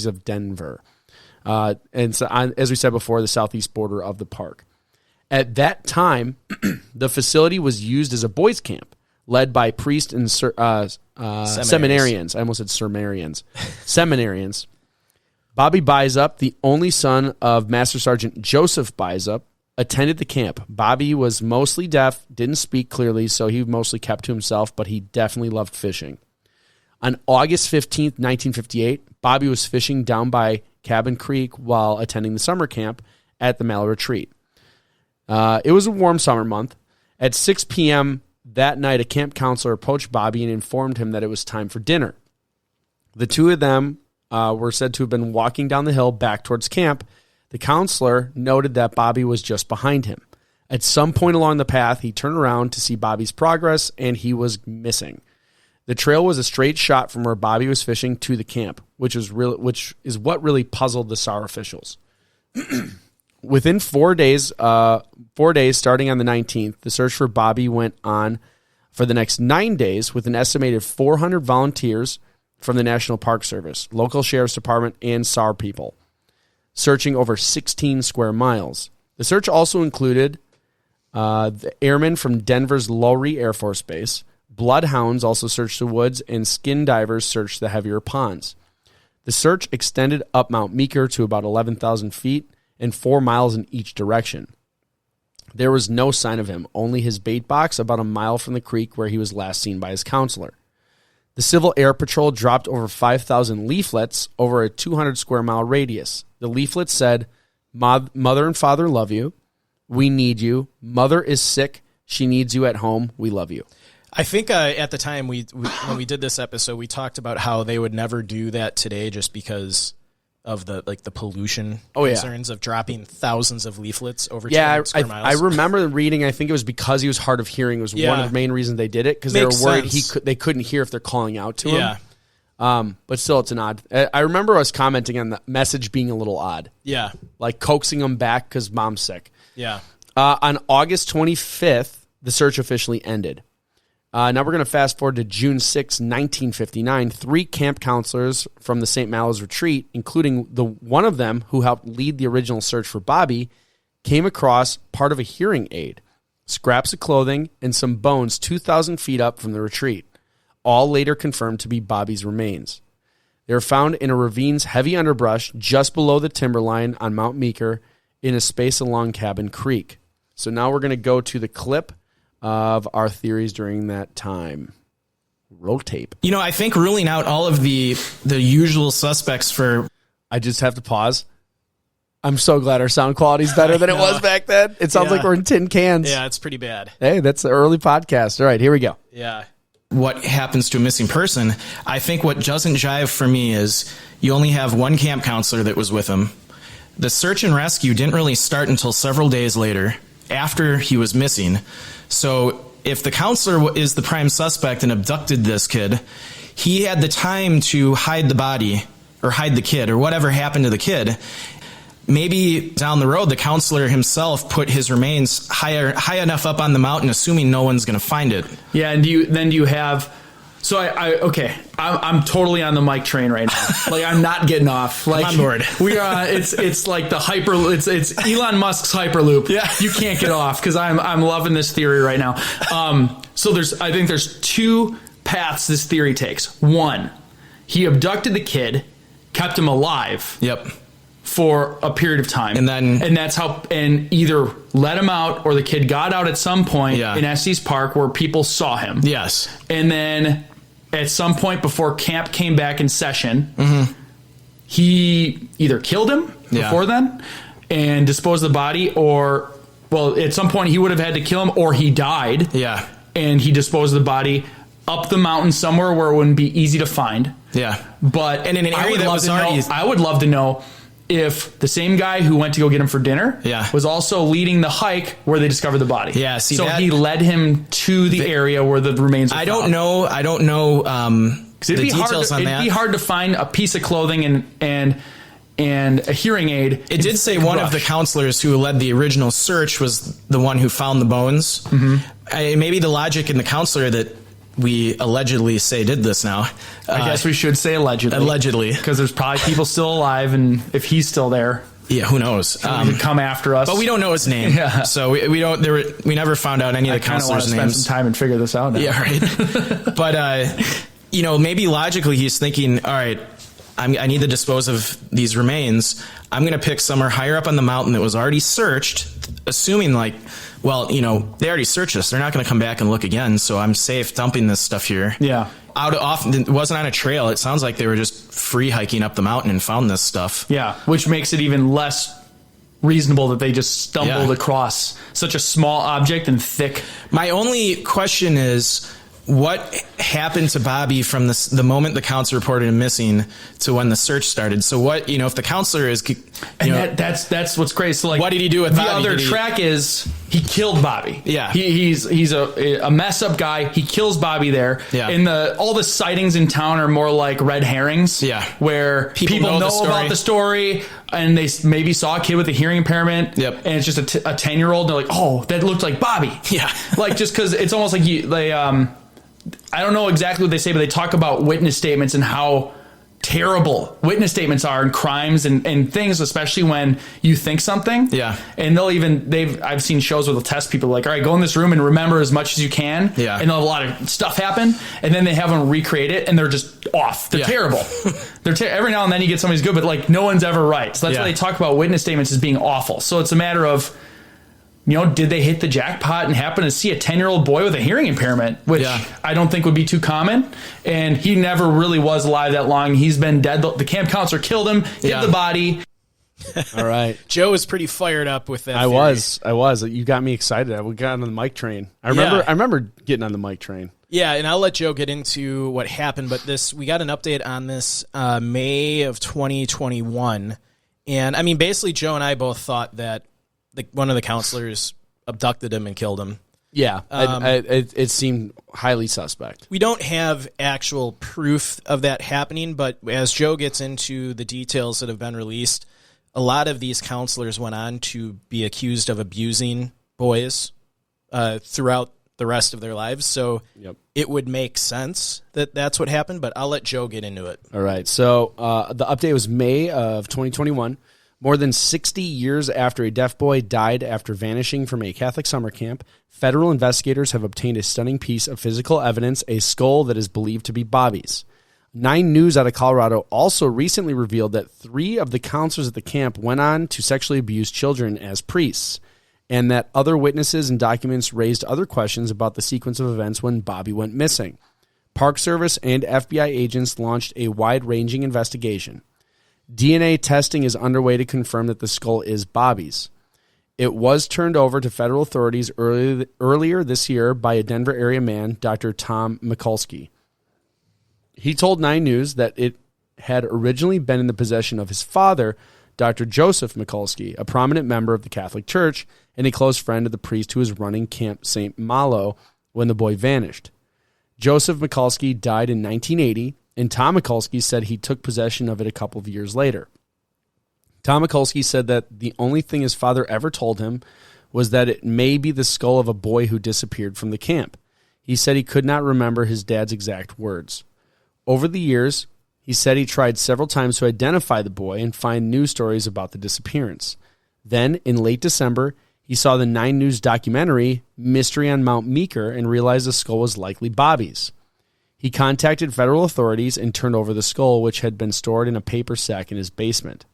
Speaker 2: of Denver. And so as we said before, the southeast border of the park. At that time, the facility was used as a boys' camp, led by priests and seminarians. I almost said Sumerians. Seminarians. Bobby Bizup, the only son of Master Sergeant Joseph Bizup, attended the camp. Bobby was mostly deaf, didn't speak clearly, so he mostly kept to himself, but he definitely loved fishing. On August 15th, 1958, Bobby was fishing down by Cabin Creek while attending the summer camp at the Malo Retreat. It was a warm summer month. At 6 p.m. that night, a camp counselor approached Bobby and informed him that it was time for dinner. The two of them were said to have been walking down the hill back towards camp. The counselor noted that Bobby was just behind him. At some point along the path, he turned around to see Bobby's progress, and he was missing. The trail was a straight shot from where Bobby was fishing to the camp, which is what really puzzled the SAR officials. Within 4 days, starting on the 19th, the search for Bobby went on for the next 9 days with an estimated 400 volunteers from the National Park Service, local sheriff's department, and SAR people, searching over 16 square miles. The search also included the airmen from Denver's Lowry Air Force Base. Bloodhounds also searched the woods, and skin divers searched the heavier ponds. The search extended up Mount Meeker to about 11,000 feet and 4 miles in each direction. There was no sign of him, only his bait box about a mile from the creek where he was last seen by his counselor. The Civil Air Patrol dropped over 5,000 leaflets over a 200 square mile radius. The leaflets said, "Mother and father love you. We need you. Mother is sick. She needs you at home. We love you."
Speaker 3: I think at the time when we did this episode, we talked about how they would never do that today just because of the pollution concerns of dropping thousands of leaflets over 200 square miles.
Speaker 2: I remember reading, I think it was because he was hard of hearing was one of the main reasons they did it, because they were worried they couldn't hear if they're calling out to him. But still, it's an odd. I remember us commenting on the message being a little odd.
Speaker 3: Yeah.
Speaker 2: Like coaxing him back because mom's sick.
Speaker 3: Yeah.
Speaker 2: On August 25th, the search officially ended. Now we're going to fast forward to June 6, 1959. 3 camp counselors from the St. Malo's Retreat, including one of them who helped lead the original search for Bobby, came across part of a hearing aid, scraps of clothing, and some bones 2,000 feet up from the retreat, all later confirmed to be Bobby's remains. They were found in a ravine's heavy underbrush just below the timberline on Mount Meeker in a space along Cabin Creek. So now we're going to go to the clip of our theories during that time. Roll tape.
Speaker 5: You know, I think ruling out all of the usual suspects for...
Speaker 2: I just have to pause. I'm so glad our sound quality is better than it was back then. It sounds like we're in tin cans.
Speaker 3: Yeah, it's pretty bad.
Speaker 2: Hey, that's the early podcast. All right, here we go.
Speaker 3: Yeah.
Speaker 5: What happens to a missing person, I think what doesn't jive for me is you only have one camp counselor that was with him. The search and rescue didn't really start until several days later, after he was missing. So if the counselor is the prime suspect and abducted this kid, he had the time to hide the body or hide the kid or whatever happened to the kid. Maybe down the road, the counselor himself put his remains high enough up on the mountain, assuming no one's going to find it.
Speaker 4: Yeah, and do you have... So I'm totally on the Mike train right now. Like, I'm not getting off. Like,
Speaker 5: I'm on board.
Speaker 4: We are. It's like the it's Elon Musk's Hyperloop.
Speaker 5: Yeah,
Speaker 4: you can't get off because I'm loving this theory right now. So I think there's 2 paths this theory takes. One, he abducted the kid, kept him alive.
Speaker 5: Yep.
Speaker 1: for a period of time. And that's how, and either let him out or the kid got out at some point in Estes Park where people saw him.
Speaker 5: Yes.
Speaker 1: And then at some point before camp came back in session, he either killed him before then and disposed of the body, or, well, at some point he would have had to kill him, or he died.
Speaker 5: Yeah.
Speaker 1: And he disposed of the body up the mountain somewhere where it wouldn't be easy to find.
Speaker 5: Yeah.
Speaker 1: But
Speaker 5: and in an area that was already...
Speaker 1: I would love to know if the same guy who went to go get him for dinner was also leading the hike where they discovered the body.
Speaker 5: Yeah, see,
Speaker 1: so he led him to the area where the remains were found.
Speaker 5: I don't know the details on that.
Speaker 1: It'd be hard to find a piece of clothing and a hearing aid.
Speaker 5: It did say one of the counselors who led the original search was the one who found the bones. Maybe the logic in the counselor that we allegedly say did this now.
Speaker 1: I guess we should say allegedly.
Speaker 5: Allegedly.
Speaker 1: Because there's probably people still alive, and if he's still there...
Speaker 5: Yeah, who knows?
Speaker 1: He could come after us.
Speaker 5: But we don't know his name. So we don't... we never found out any of the counselors' names. I
Speaker 1: want to spend some time and figure this out now.
Speaker 5: Yeah, right. But, maybe logically he's thinking, all right, I need to dispose of these remains. I'm going to pick somewhere higher up on the mountain that was already searched, assuming well, they already searched this. They're not going to come back and look again, so I'm safe dumping this stuff here.
Speaker 1: Yeah.
Speaker 5: It wasn't on a trail. It sounds like they were just free hiking up the mountain and found this stuff.
Speaker 1: Yeah, which makes it even less reasonable that they just stumbled across such a small object and thick.
Speaker 5: My only question is, what happened to Bobby from the moment the counselor reported him missing to when the search started? So what, if the counselor is...
Speaker 1: that's what's crazy. So
Speaker 5: what did he do with Bobby?
Speaker 1: The other track is he killed Bobby.
Speaker 5: Yeah.
Speaker 1: He's a mess up guy. He kills Bobby there.
Speaker 5: Yeah.
Speaker 1: And all the sightings in town are more like red herrings.
Speaker 5: Yeah.
Speaker 1: Where people know about the story and they maybe saw a kid with a hearing impairment.
Speaker 5: Yep.
Speaker 1: And it's just a 10-year-old. They're like, oh, that looked like Bobby.
Speaker 5: Yeah.
Speaker 1: Just because it's almost like I don't know exactly what they say, but they talk about witness statements and how terrible witness statements are in crimes and things, especially when you think something.
Speaker 5: Yeah.
Speaker 1: And I've seen shows where they'll test people like, all right, go in this room and remember as much as you can.
Speaker 5: Yeah.
Speaker 1: And they'll have a lot of stuff happen. And then they have them recreate it and they're just off. They're terrible. Every now and then you get somebody who's good, but no one's ever right. So that's why they talk about witness statements as being awful. So it's a matter of, did they hit the jackpot and happen to see a 10-year-old boy with a hearing impairment, which I don't think would be too common. And he never really was alive that long. He's been dead. The camp counselor killed him, hid the body.
Speaker 2: All right.
Speaker 3: Joe was pretty fired up with that.
Speaker 2: I was. You got me excited. We got on the mic train. I remember getting on the mic train.
Speaker 3: Yeah, and I'll let Joe get into what happened, but we got an update on this May of 2021. And basically Joe and I both thought that one of the counselors abducted him and killed him.
Speaker 2: Yeah, it seemed highly suspect.
Speaker 3: We don't have actual proof of that happening, but as Joe gets into the details that have been released, a lot of these counselors went on to be accused of abusing boys throughout the rest of their lives. So it would make sense that that's what happened, but I'll let Joe get into it.
Speaker 2: All right. So the update was May of 2021. More than 60 years after a deaf boy died after vanishing from a Catholic summer camp, federal investigators have obtained a stunning piece of physical evidence, a skull that is believed to be Bobby's. 9 News out of Colorado also recently revealed that 3 of the counselors at the camp went on to sexually abuse children as priests, and that other witnesses and documents raised other questions about the sequence of events when Bobby went missing. Park Service and FBI agents launched a wide-ranging investigation. DNA testing is underway to confirm that the skull is Bobby's. It was turned over to federal authorities earlier this year by a Denver area man, Dr. Tom Mikulski. He told 9 News that it had originally been in the possession of his father, Dr. Joseph Mikulski, a prominent member of the Catholic Church and a close friend of the priest who was running Camp St. Malo when the boy vanished. Joseph Mikulski died in 1980, and Tom Mikulski said he took possession of it a couple of years later. Tom Mikulski said that the only thing his father ever told him was that it may be the skull of a boy who disappeared from the camp. He said he could not remember his dad's exact words. Over the years, he said he tried several times to identify the boy and find news stories about the disappearance. Then, in late December, he saw the 9 News documentary, Mystery on Mount Meeker, and realized the skull was likely Bobby's. He contacted federal authorities and turned over the skull, which had been stored in a paper sack in his basement.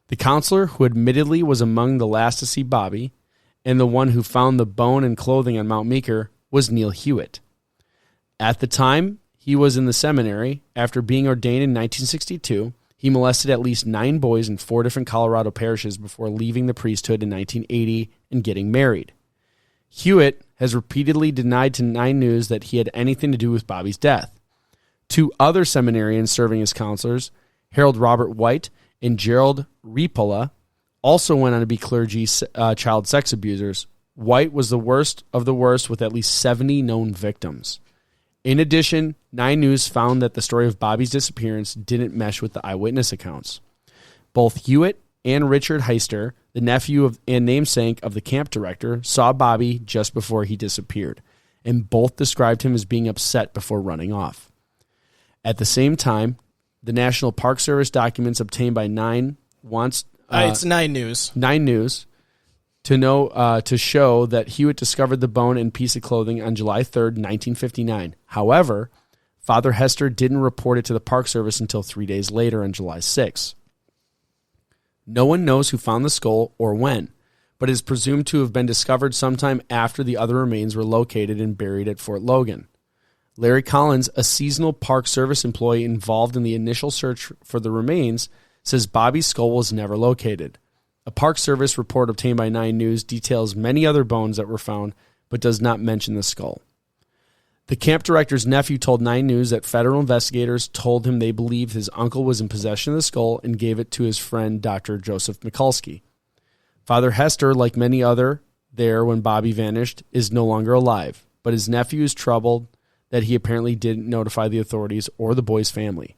Speaker 2: The counselor, who admittedly was among the last to see Bobby, and the one who found the bone and clothing on Mount Meeker, was Neil Hewitt. At the time he was in the seminary, after being ordained in 1962, he molested at least 9 boys in 4 different Colorado parishes before leaving the priesthood in 1980 and getting married. Hewitt has repeatedly denied to 9 News that he had anything to do with Bobby's death. 2 other seminarians serving as counselors, Harold Robert White and Gerald Ripola, also went on to be clergy child sex abusers. White was the worst of the worst, with at least 70 known victims. In addition, 9 News found that the story of Bobby's disappearance didn't mesh with the eyewitness accounts. Both Hewitt and Richard Heister, the nephew and namesake of the camp director, saw Bobby just before he disappeared, and both described him as being upset before running off. At the same time, the National Park Service documents obtained by 9 wants...
Speaker 3: it's 9 News.
Speaker 2: 9 News to show that Hewitt discovered the bone and piece of clothing on July 3rd, 1959. However, Father Hester didn't report it to the Park Service until 3 days later on July 6th. No one knows who found the skull or when, but it is presumed to have been discovered sometime after the other remains were located and buried at Fort Logan. Larry Collins, a seasonal Park Service employee involved in the initial search for the remains, says Bobby's skull was never located. A Park Service report obtained by 9 News details many other bones that were found, but does not mention the skull. The camp director's nephew told 9 News that federal investigators told him they believed his uncle was in possession of the skull and gave it to his friend Dr. Joseph Mikulski. Father Hester, like many other there when Bobby vanished, is no longer alive, but his nephew is troubled that he apparently didn't notify the authorities or the boy's family.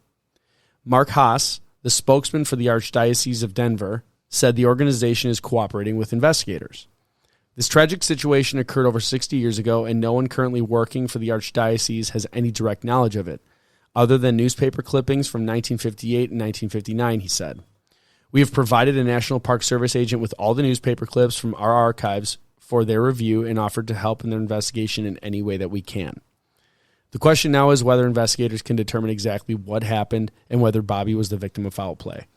Speaker 2: Mark Haas, the spokesman for the Archdiocese of Denver, said the organization is cooperating with investigators. This tragic situation occurred over 60 years ago, and no one currently working for the Archdiocese has any direct knowledge of it, other than newspaper clippings from 1958 and 1959, he said. We have provided a National Park Service agent with all the newspaper clips from our archives for their review and offered to help in their investigation in any way that we can. The question now is whether investigators can determine exactly what happened and whether Bobby was the victim of foul play.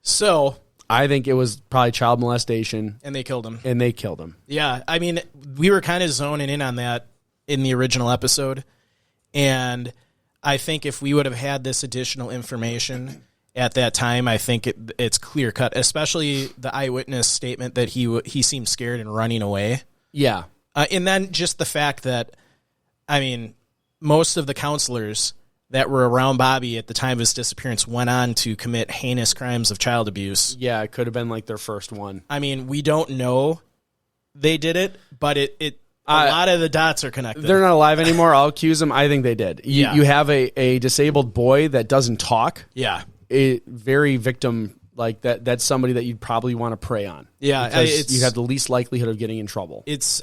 Speaker 3: So
Speaker 2: I think it was probably child molestation.
Speaker 3: And they killed him.
Speaker 2: Yeah,
Speaker 3: I mean, we were kind of zoning in on that in the original episode. And I think if we would have had this additional information at that time, I think it's clear cut, especially the eyewitness statement that he seemed scared and running away.
Speaker 2: Yeah.
Speaker 3: And then just the fact that, I mean, most of the counselors that were around Bobby at the time of his disappearance went on to commit heinous crimes of child abuse.
Speaker 2: Yeah, it could have been like their first one.
Speaker 3: I mean, we don't know they did it, but a lot of the dots are connected.
Speaker 2: They're not alive anymore. I'll accuse them. I think they did.
Speaker 3: Yeah.
Speaker 2: You have a disabled boy that doesn't talk.
Speaker 3: Yeah.
Speaker 2: A very victim like that. That's somebody that you'd probably want to prey on.
Speaker 3: Yeah,
Speaker 2: because you have the least likelihood of getting in trouble.
Speaker 3: It's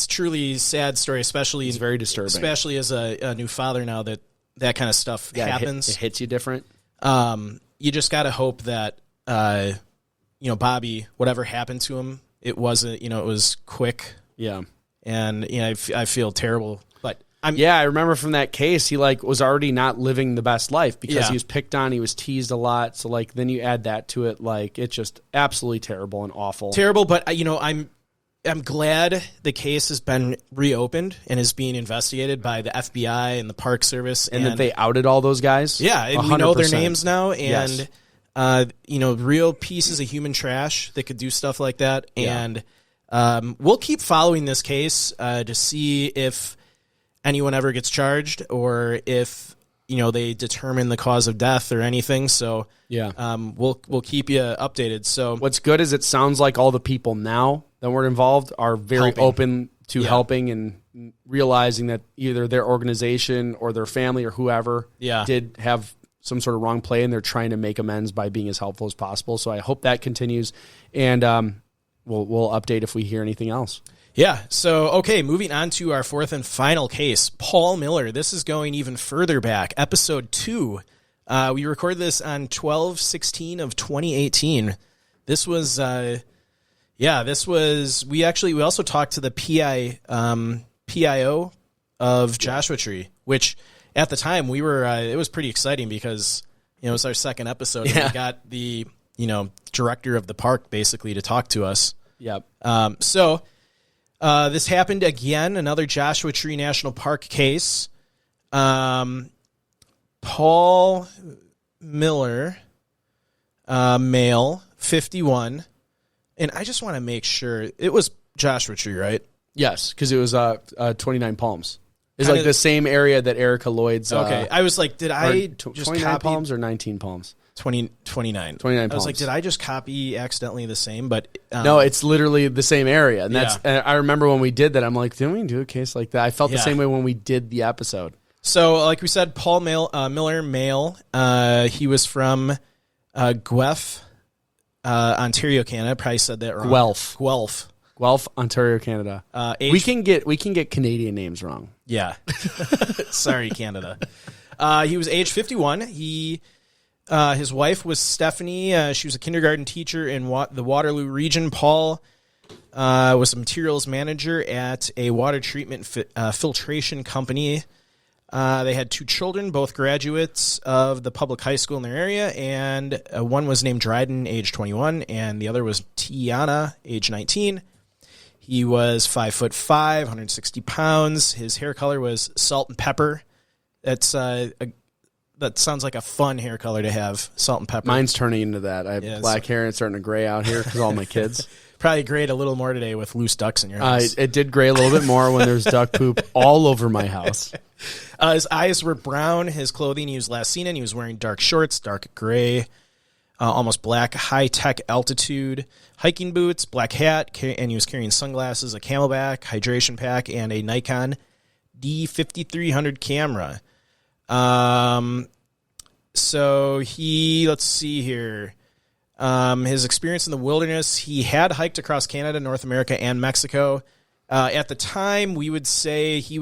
Speaker 3: truly a sad story, especially
Speaker 2: it's very disturbing,
Speaker 3: especially as a new father now that kind of stuff happens.
Speaker 2: It hits you different.
Speaker 3: You just got to hope that Bobby, whatever happened to him, it wasn't it was quick.
Speaker 2: Yeah,
Speaker 3: and I feel terrible. But
Speaker 2: I remember from that case, he was already not living the best life because he was picked on, he was teased a lot. So then you add that to it, it's just absolutely terrible and awful.
Speaker 3: Terrible, but I'm glad the case has been reopened and is being investigated by the FBI and the Park Service,
Speaker 2: and that they outed all those guys.
Speaker 3: Yeah, and
Speaker 2: 100%.
Speaker 3: we know their names now, and
Speaker 2: yes.
Speaker 3: Real pieces of human trash that could do stuff like that,
Speaker 2: Yeah.
Speaker 3: and we'll keep following this case to see if anyone ever gets charged or if they determine the cause of death or anything. So we'll keep you updated. So
Speaker 2: what's good is it sounds like all the people now that were involved are very open to helping and realizing that either their organization or their family or whoever did have some sort of wrong play, and they're trying to make amends by being as helpful as possible. So I hope that continues, and we'll update if we hear anything else.
Speaker 3: Yeah, so, okay, moving on to our fourth and final case, Paul Miller. This is going even further back, episode 2. We recorded this on 12/16 of 2018. This was, we also talked to the PIO of Joshua Tree, which at the time it was pretty exciting because, it was our second episode. And we got the director of the park, basically, to talk to us.
Speaker 2: Yep.
Speaker 3: So this happened again, another Joshua Tree National Park case. Paul Miller, male, 51. And I just want to make sure it was Joshua Tree, right?
Speaker 2: Yes, because it was 29 Palms. It's
Speaker 3: Kinda-
Speaker 2: like the same area that Erika Lloyd's.
Speaker 3: Okay. I was like, did I just
Speaker 2: 29
Speaker 3: copy
Speaker 2: Palms or 19 Palms?
Speaker 3: 29.
Speaker 2: 29
Speaker 3: I was
Speaker 2: Palms.
Speaker 3: like, did I just copy accidentally the same? But
Speaker 2: No, it's literally the same area. And
Speaker 3: Yeah.
Speaker 2: and I remember when we did that, I'm like, didn't we do a case like that? I felt the
Speaker 3: Yeah.
Speaker 2: same way when we did the episode.
Speaker 3: So, like we said, Paul Miller, male. He was from Guelph, Ontario, Canada. Probably said that wrong.
Speaker 2: Guelph, Ontario, Canada. We can get Canadian names wrong.
Speaker 3: Yeah. Sorry, Canada. He was age 51. His wife was Stephanie. She was a kindergarten teacher in the Waterloo region. Paul was a materials manager at a water treatment filtration company. They had 2 children, both graduates of the public high school in their area, and one was named Dryden, age 21, and the other was Tiana, age 19. He was 5'5", 160 pounds. His hair color was salt and pepper. That sounds like a fun hair color to have, salt and pepper.
Speaker 2: Mine's turning into that. I have black hair and it's starting to gray out here because all my kids.
Speaker 3: Probably grayed a little more today with loose ducks in your house.
Speaker 2: It did gray a little bit more when there's duck poop all over my house.
Speaker 3: His eyes were brown. His clothing he was last seen in, he was wearing dark shorts, dark gray, almost black, high-tech altitude hiking boots, black hat, and he was carrying sunglasses, a Camelback, hydration pack, and a Nikon D5300 camera. So let's see here. His experience in the wilderness, he had hiked across Canada, North America, and Mexico. At the time, we would say he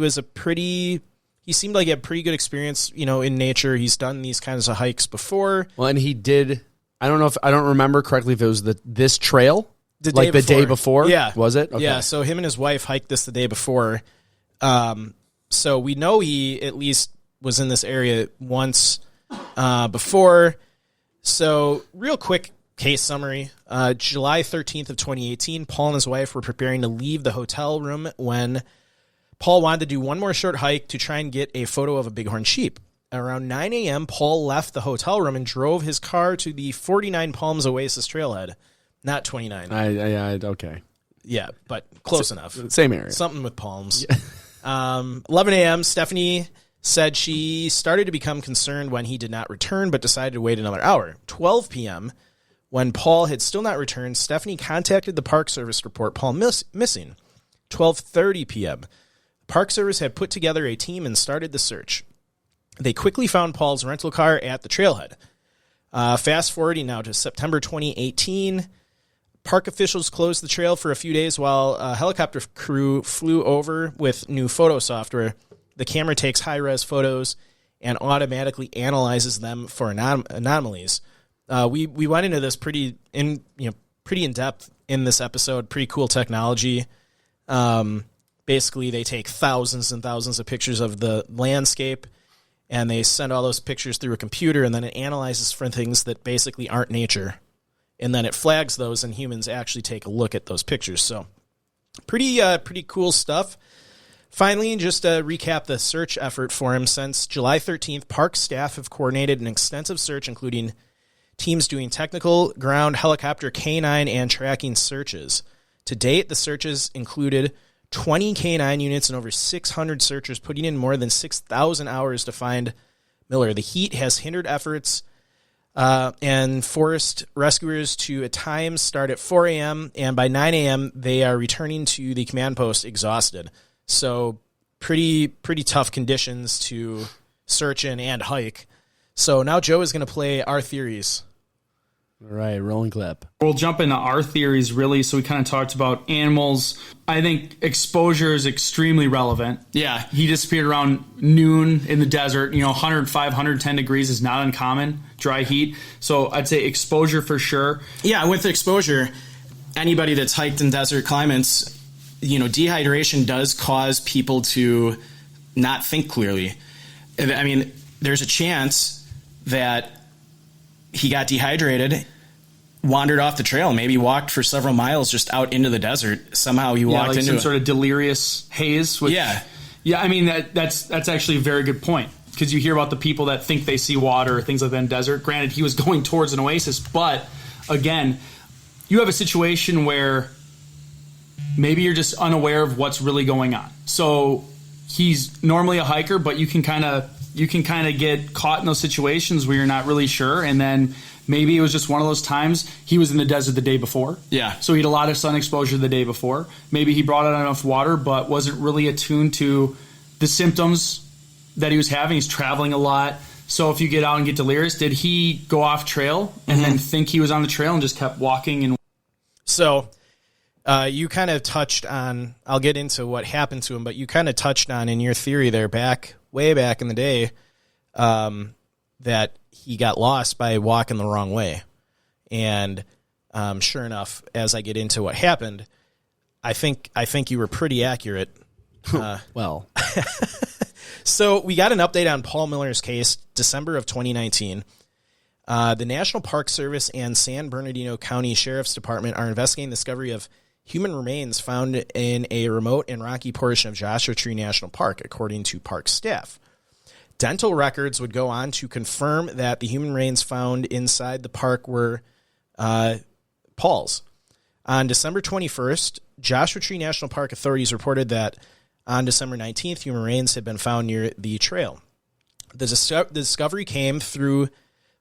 Speaker 3: seemed like he had pretty good experience, in nature. He's done these kinds of hikes before.
Speaker 2: Well, and he did. I don't remember correctly if it was this trail,
Speaker 3: The
Speaker 2: day before.
Speaker 3: Yeah.
Speaker 2: Was it? Okay.
Speaker 3: Yeah. So him and his wife hiked this the day before. So we know he at least was in this area once before. So real quick case summary. July 13th of 2018, Paul and his wife were preparing to leave the hotel room when Paul wanted to do one more short hike to try and get a photo of a bighorn sheep. Around 9 a.m., Paul left the hotel room and drove his car to the 49 Palms Oasis trailhead. Not 29.
Speaker 2: Okay.
Speaker 3: Yeah, but close enough.
Speaker 2: Same area.
Speaker 3: Something with palms. 11 a.m., Stephanie said she started to become concerned when he did not return, but decided to wait another hour. 12 p.m., when Paul had still not returned, Stephanie contacted the Park Service to report Paul missing. 12:30 p.m., Park Service had put together a team and started the search. They quickly found Paul's rental car at the trailhead. Fast forwarding now to September 2018, park officials closed the trail for a few days while a helicopter crew flew over with new photo software. The camera takes high-res photos and automatically analyzes them for anomalies. We went into this pretty in depth in this episode. Pretty cool technology. Basically, they take thousands and thousands of pictures of the landscape, and they send all those pictures through a computer, and then it analyzes for things that basically aren't nature. And then it flags those, and humans actually take a look at those pictures. So pretty cool stuff. Finally, just to recap the search effort for him, since July 13th, park staff have coordinated an extensive search, including teams doing technical, ground, helicopter, canine, and tracking searches. To date, the searches included 20 canine units and over 600 searchers, putting in more than 6,000 hours to find Miller. The heat has hindered efforts and forced rescuers to at times start at 4 a.m., and by 9 a.m., they are returning to the command post exhausted. So pretty tough conditions to search in and hike. So now Joe is going to play our theories.
Speaker 2: All right, rolling clip.
Speaker 6: We'll jump into our theories, really. So we kind of talked about animals. I think exposure is extremely relevant.
Speaker 5: Yeah.
Speaker 6: He disappeared around noon in the desert. 105, 110 degrees is not uncommon, dry heat. So I'd say exposure for sure.
Speaker 5: Yeah, with exposure, anybody that's hiked in desert climates, dehydration does cause people to not think clearly. I mean, there's a chance that he got dehydrated wandered off the trail, maybe walked for several miles just out into the desert. Somehow he walked
Speaker 6: like
Speaker 5: into
Speaker 6: some sort of delirious haze. Which,
Speaker 5: Yeah.
Speaker 6: I mean, that's actually a very good point, because you hear about the people that think they see water or things like that in the desert. Granted, he was going towards an oasis, but again, you have a situation where maybe you're just unaware of what's really going on. So he's normally a hiker, but you can kind of get caught in those situations where you're not really sure, and then maybe it was just one of those times he was in the desert the day before.
Speaker 5: Yeah.
Speaker 6: So he had a lot of sun exposure the day before. Maybe he brought out enough water, but wasn't really attuned to the symptoms that he was having. He's traveling a lot. So if you get out and get delirious, did he go off trail and then think he was on the trail and just kept walking? And
Speaker 3: So you kind of touched on, I'll get into what happened to him, but you kind of touched on in your theory there way back in the day, that he got lost by walking the wrong way. And sure enough, as I get into what happened, I think you were pretty accurate.
Speaker 2: Well,
Speaker 3: So we got an update on Paul Miller's case, December of 2019. The National Park Service and San Bernardino County Sheriff's Department are investigating the discovery of human remains found in a remote and rocky portion of Joshua Tree National Park, according to park staff. Dental records would go on to confirm that the human remains found inside the park were Paul's. On December 21st, Joshua Tree National Park authorities reported that on December 19th, human remains had been found near the trail. The discovery came through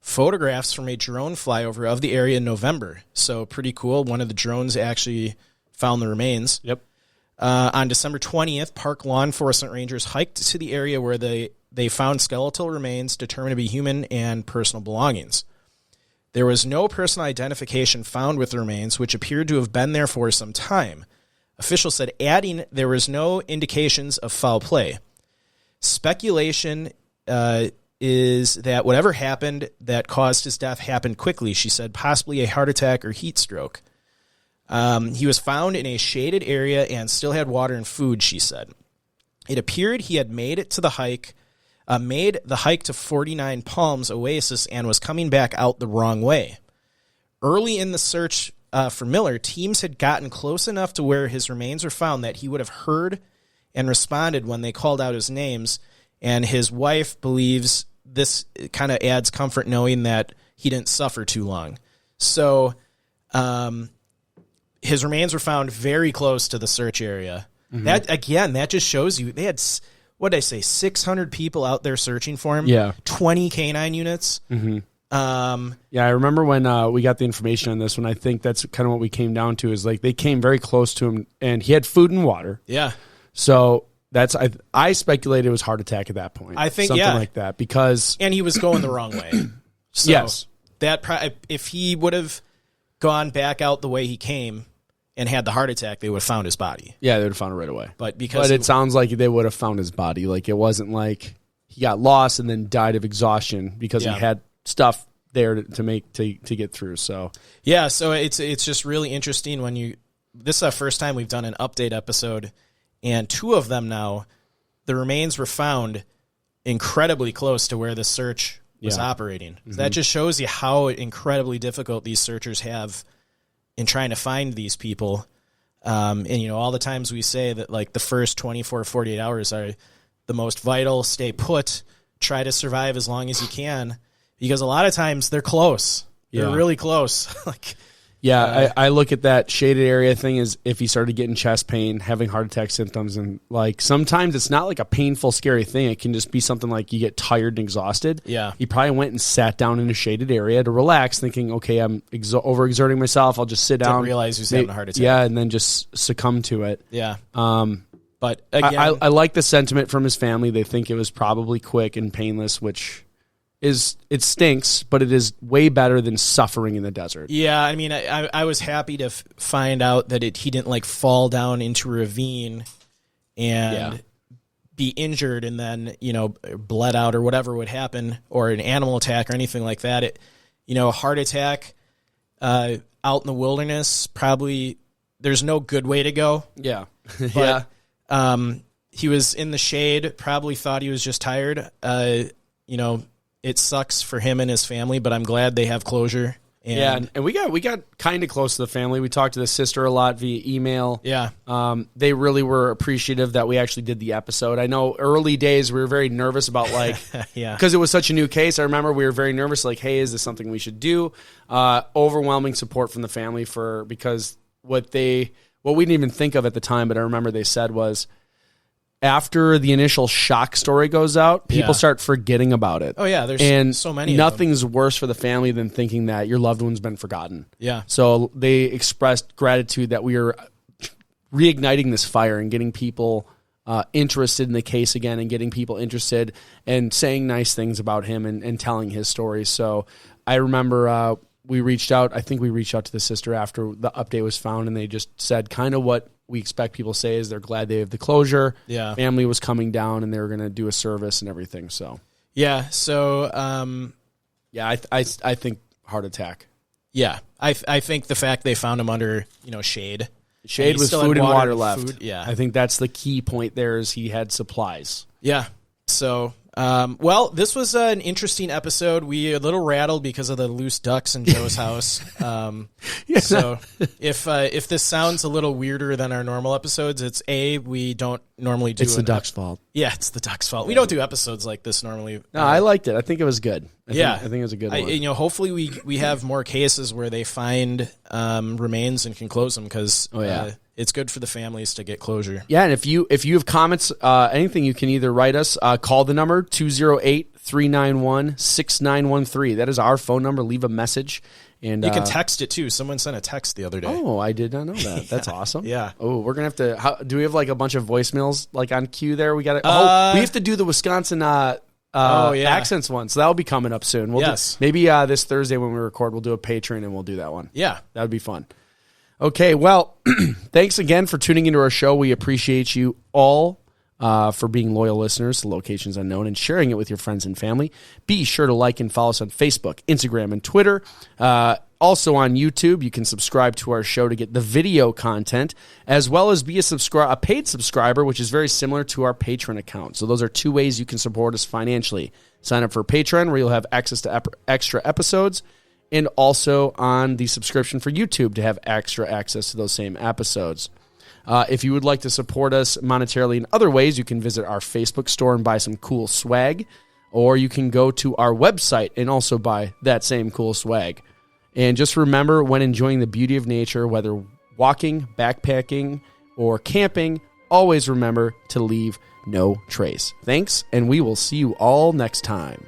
Speaker 3: photographs from a drone flyover of the area in November. So pretty cool. One of the drones actually found the remains.
Speaker 2: yep.
Speaker 3: On December 20th, park law enforcement rangers hiked to the area where they found skeletal remains determined to be human and personal belongings. There was no personal identification found with the remains, which appeared to have been there for some time. Officials said, adding there was no indications of foul play. Speculation is that whatever happened that caused his death happened quickly, she said, possibly a heart attack or heat stroke. He was found in a shaded area and still had water and food, she said. It appeared he had made the hike to 49 Palms Oasis and was coming back out the wrong way. Early in the search for Miller, teams had gotten close enough to where his remains were found that he would have heard and responded when they called out his names, and his wife believes this kind of adds comfort knowing that he didn't suffer too long. So his remains were found very close to the search area. Mm-hmm. That just shows you they had, what did I say, 600 people out there searching for him.
Speaker 2: Yeah.
Speaker 3: 20 canine units.
Speaker 2: Mm-hmm. I remember when we got the information on this one. I think that's kind of what we came down to, is like they came very close to him and he had food and water.
Speaker 3: Yeah.
Speaker 2: So that's, I speculated it was heart attack at that point.
Speaker 3: I think,
Speaker 2: something like that, because
Speaker 3: and he was going the wrong way. So
Speaker 2: yes,
Speaker 3: if he would have gone back out the way he came and had the heart attack, they would have found his body.
Speaker 2: Yeah, they would have found it right away.
Speaker 3: But
Speaker 2: it sounds like they would have found his body. Like, it wasn't like he got lost and then died of exhaustion because he had stuff there to get through. So
Speaker 3: yeah, so it's just really interesting when this is the first time we've done an update episode, and two of them now, the remains were found incredibly close to where the search was operating. Mm-hmm. So that just shows you how incredibly difficult these searchers have in trying to find these people. And, all the times we say that, like, the first 24, 48 hours are the most vital, stay put, try to survive as long as you can, because a lot of times they're close. They're really close.
Speaker 2: I look at that shaded area thing as if he started getting chest pain, having heart attack symptoms, and like sometimes it's not like a painful, scary thing. It can just be something like you get tired and exhausted.
Speaker 3: Yeah.
Speaker 2: He probably went and sat down in a shaded area to relax, thinking, okay, I'm overexerting myself. I'll just sit down.
Speaker 3: Didn't realize he was having a heart attack.
Speaker 2: Yeah, and then just succumb to it.
Speaker 3: Yeah.
Speaker 2: But again, I like the sentiment from his family. They think it was probably quick and painless, which it stinks, but it is way better than suffering in the desert.
Speaker 3: Yeah, I mean, I was happy to find out that he didn't like fall down into a ravine and be injured and then bled out or whatever would happen, or an animal attack or anything like that. A heart attack out in the wilderness, probably there's no good way to go.
Speaker 2: Yeah,
Speaker 3: but, he was in the shade, probably thought he was just tired. It sucks for him and his family, but I'm glad they have closure
Speaker 2: And we got kind of close to the family. We talked to the sister a lot via email.
Speaker 3: Yeah.
Speaker 2: They really were appreciative that we actually did the episode. I know early days we were very nervous about because it was such a new case. I remember we were very nervous, like, hey, is this something we should do? Overwhelming support from the family because what we didn't even think of at the time, but I remember they said was, after the initial shock story goes out, people start forgetting about it.
Speaker 3: Oh, yeah, there's so many
Speaker 2: nothing's worse for the family than thinking that your loved one's been forgotten.
Speaker 3: Yeah.
Speaker 2: So they expressed gratitude that we are reigniting this fire and getting people interested in the case again and getting people interested and saying nice things about him and telling his story. So I remember we reached out. I think we reached out to the sister after the update was found, and they just said kind of what we expect people to say is they're glad they have the closure.
Speaker 3: Yeah.
Speaker 2: Family was coming down and they were going to do a service and everything. So,
Speaker 3: yeah. So,
Speaker 2: I think heart attack.
Speaker 3: Yeah. I think the fact they found him under, shade.
Speaker 2: Shade with food and water left.
Speaker 3: Food, yeah.
Speaker 2: I think that's the key point there is he had supplies.
Speaker 3: Yeah. So, this was an interesting episode. We a little rattled because of the loose ducks in Joe's house. So if this sounds a little weirder than our normal episodes, it's we don't normally do.
Speaker 2: It's the ducks' fault.
Speaker 3: Yeah, it's the ducks' fault. We don't do episodes like this normally.
Speaker 2: No, I liked it. I think it was good. I think it was a good one.
Speaker 3: Hopefully we have more cases where they find remains and can close them because it's good for the families to get closure.
Speaker 2: Yeah, and if you have comments, anything, you can either write us, call the number 208-391-6913. That is our phone number. Leave a message. And
Speaker 3: you can text it too. Someone sent a text the other day.
Speaker 2: Oh, I did not know that. That's awesome.
Speaker 3: Yeah.
Speaker 2: Oh, we're gonna have to. Do we have like a bunch of voicemails like on cue there? We got to. We have to do the Wisconsin accents one. So that will be coming up soon. Maybe this Thursday when we record, we'll do a Patreon and we'll do that one.
Speaker 3: Yeah,
Speaker 2: that would be fun. Okay, well, thanks again for tuning into our show. We appreciate you all for being loyal listeners to Locations Unknown and sharing it with your friends and family. Be sure to like and follow us on Facebook, Instagram, and Twitter. Also on YouTube, you can subscribe to our show to get the video content, as well as be a paid subscriber, which is very similar to our Patreon account. So those are two ways you can support us financially. Sign up for Patreon, where you'll have access to extra episodes, and also on the subscription for YouTube to have extra access to those same episodes. If you would like to support us monetarily in other ways, you can visit our Facebook store and buy some cool swag, or you can go to our website and also buy that same cool swag. And just remember, when enjoying the beauty of nature, whether walking, backpacking, or camping, always remember to leave no trace. Thanks, and we will see you all next time.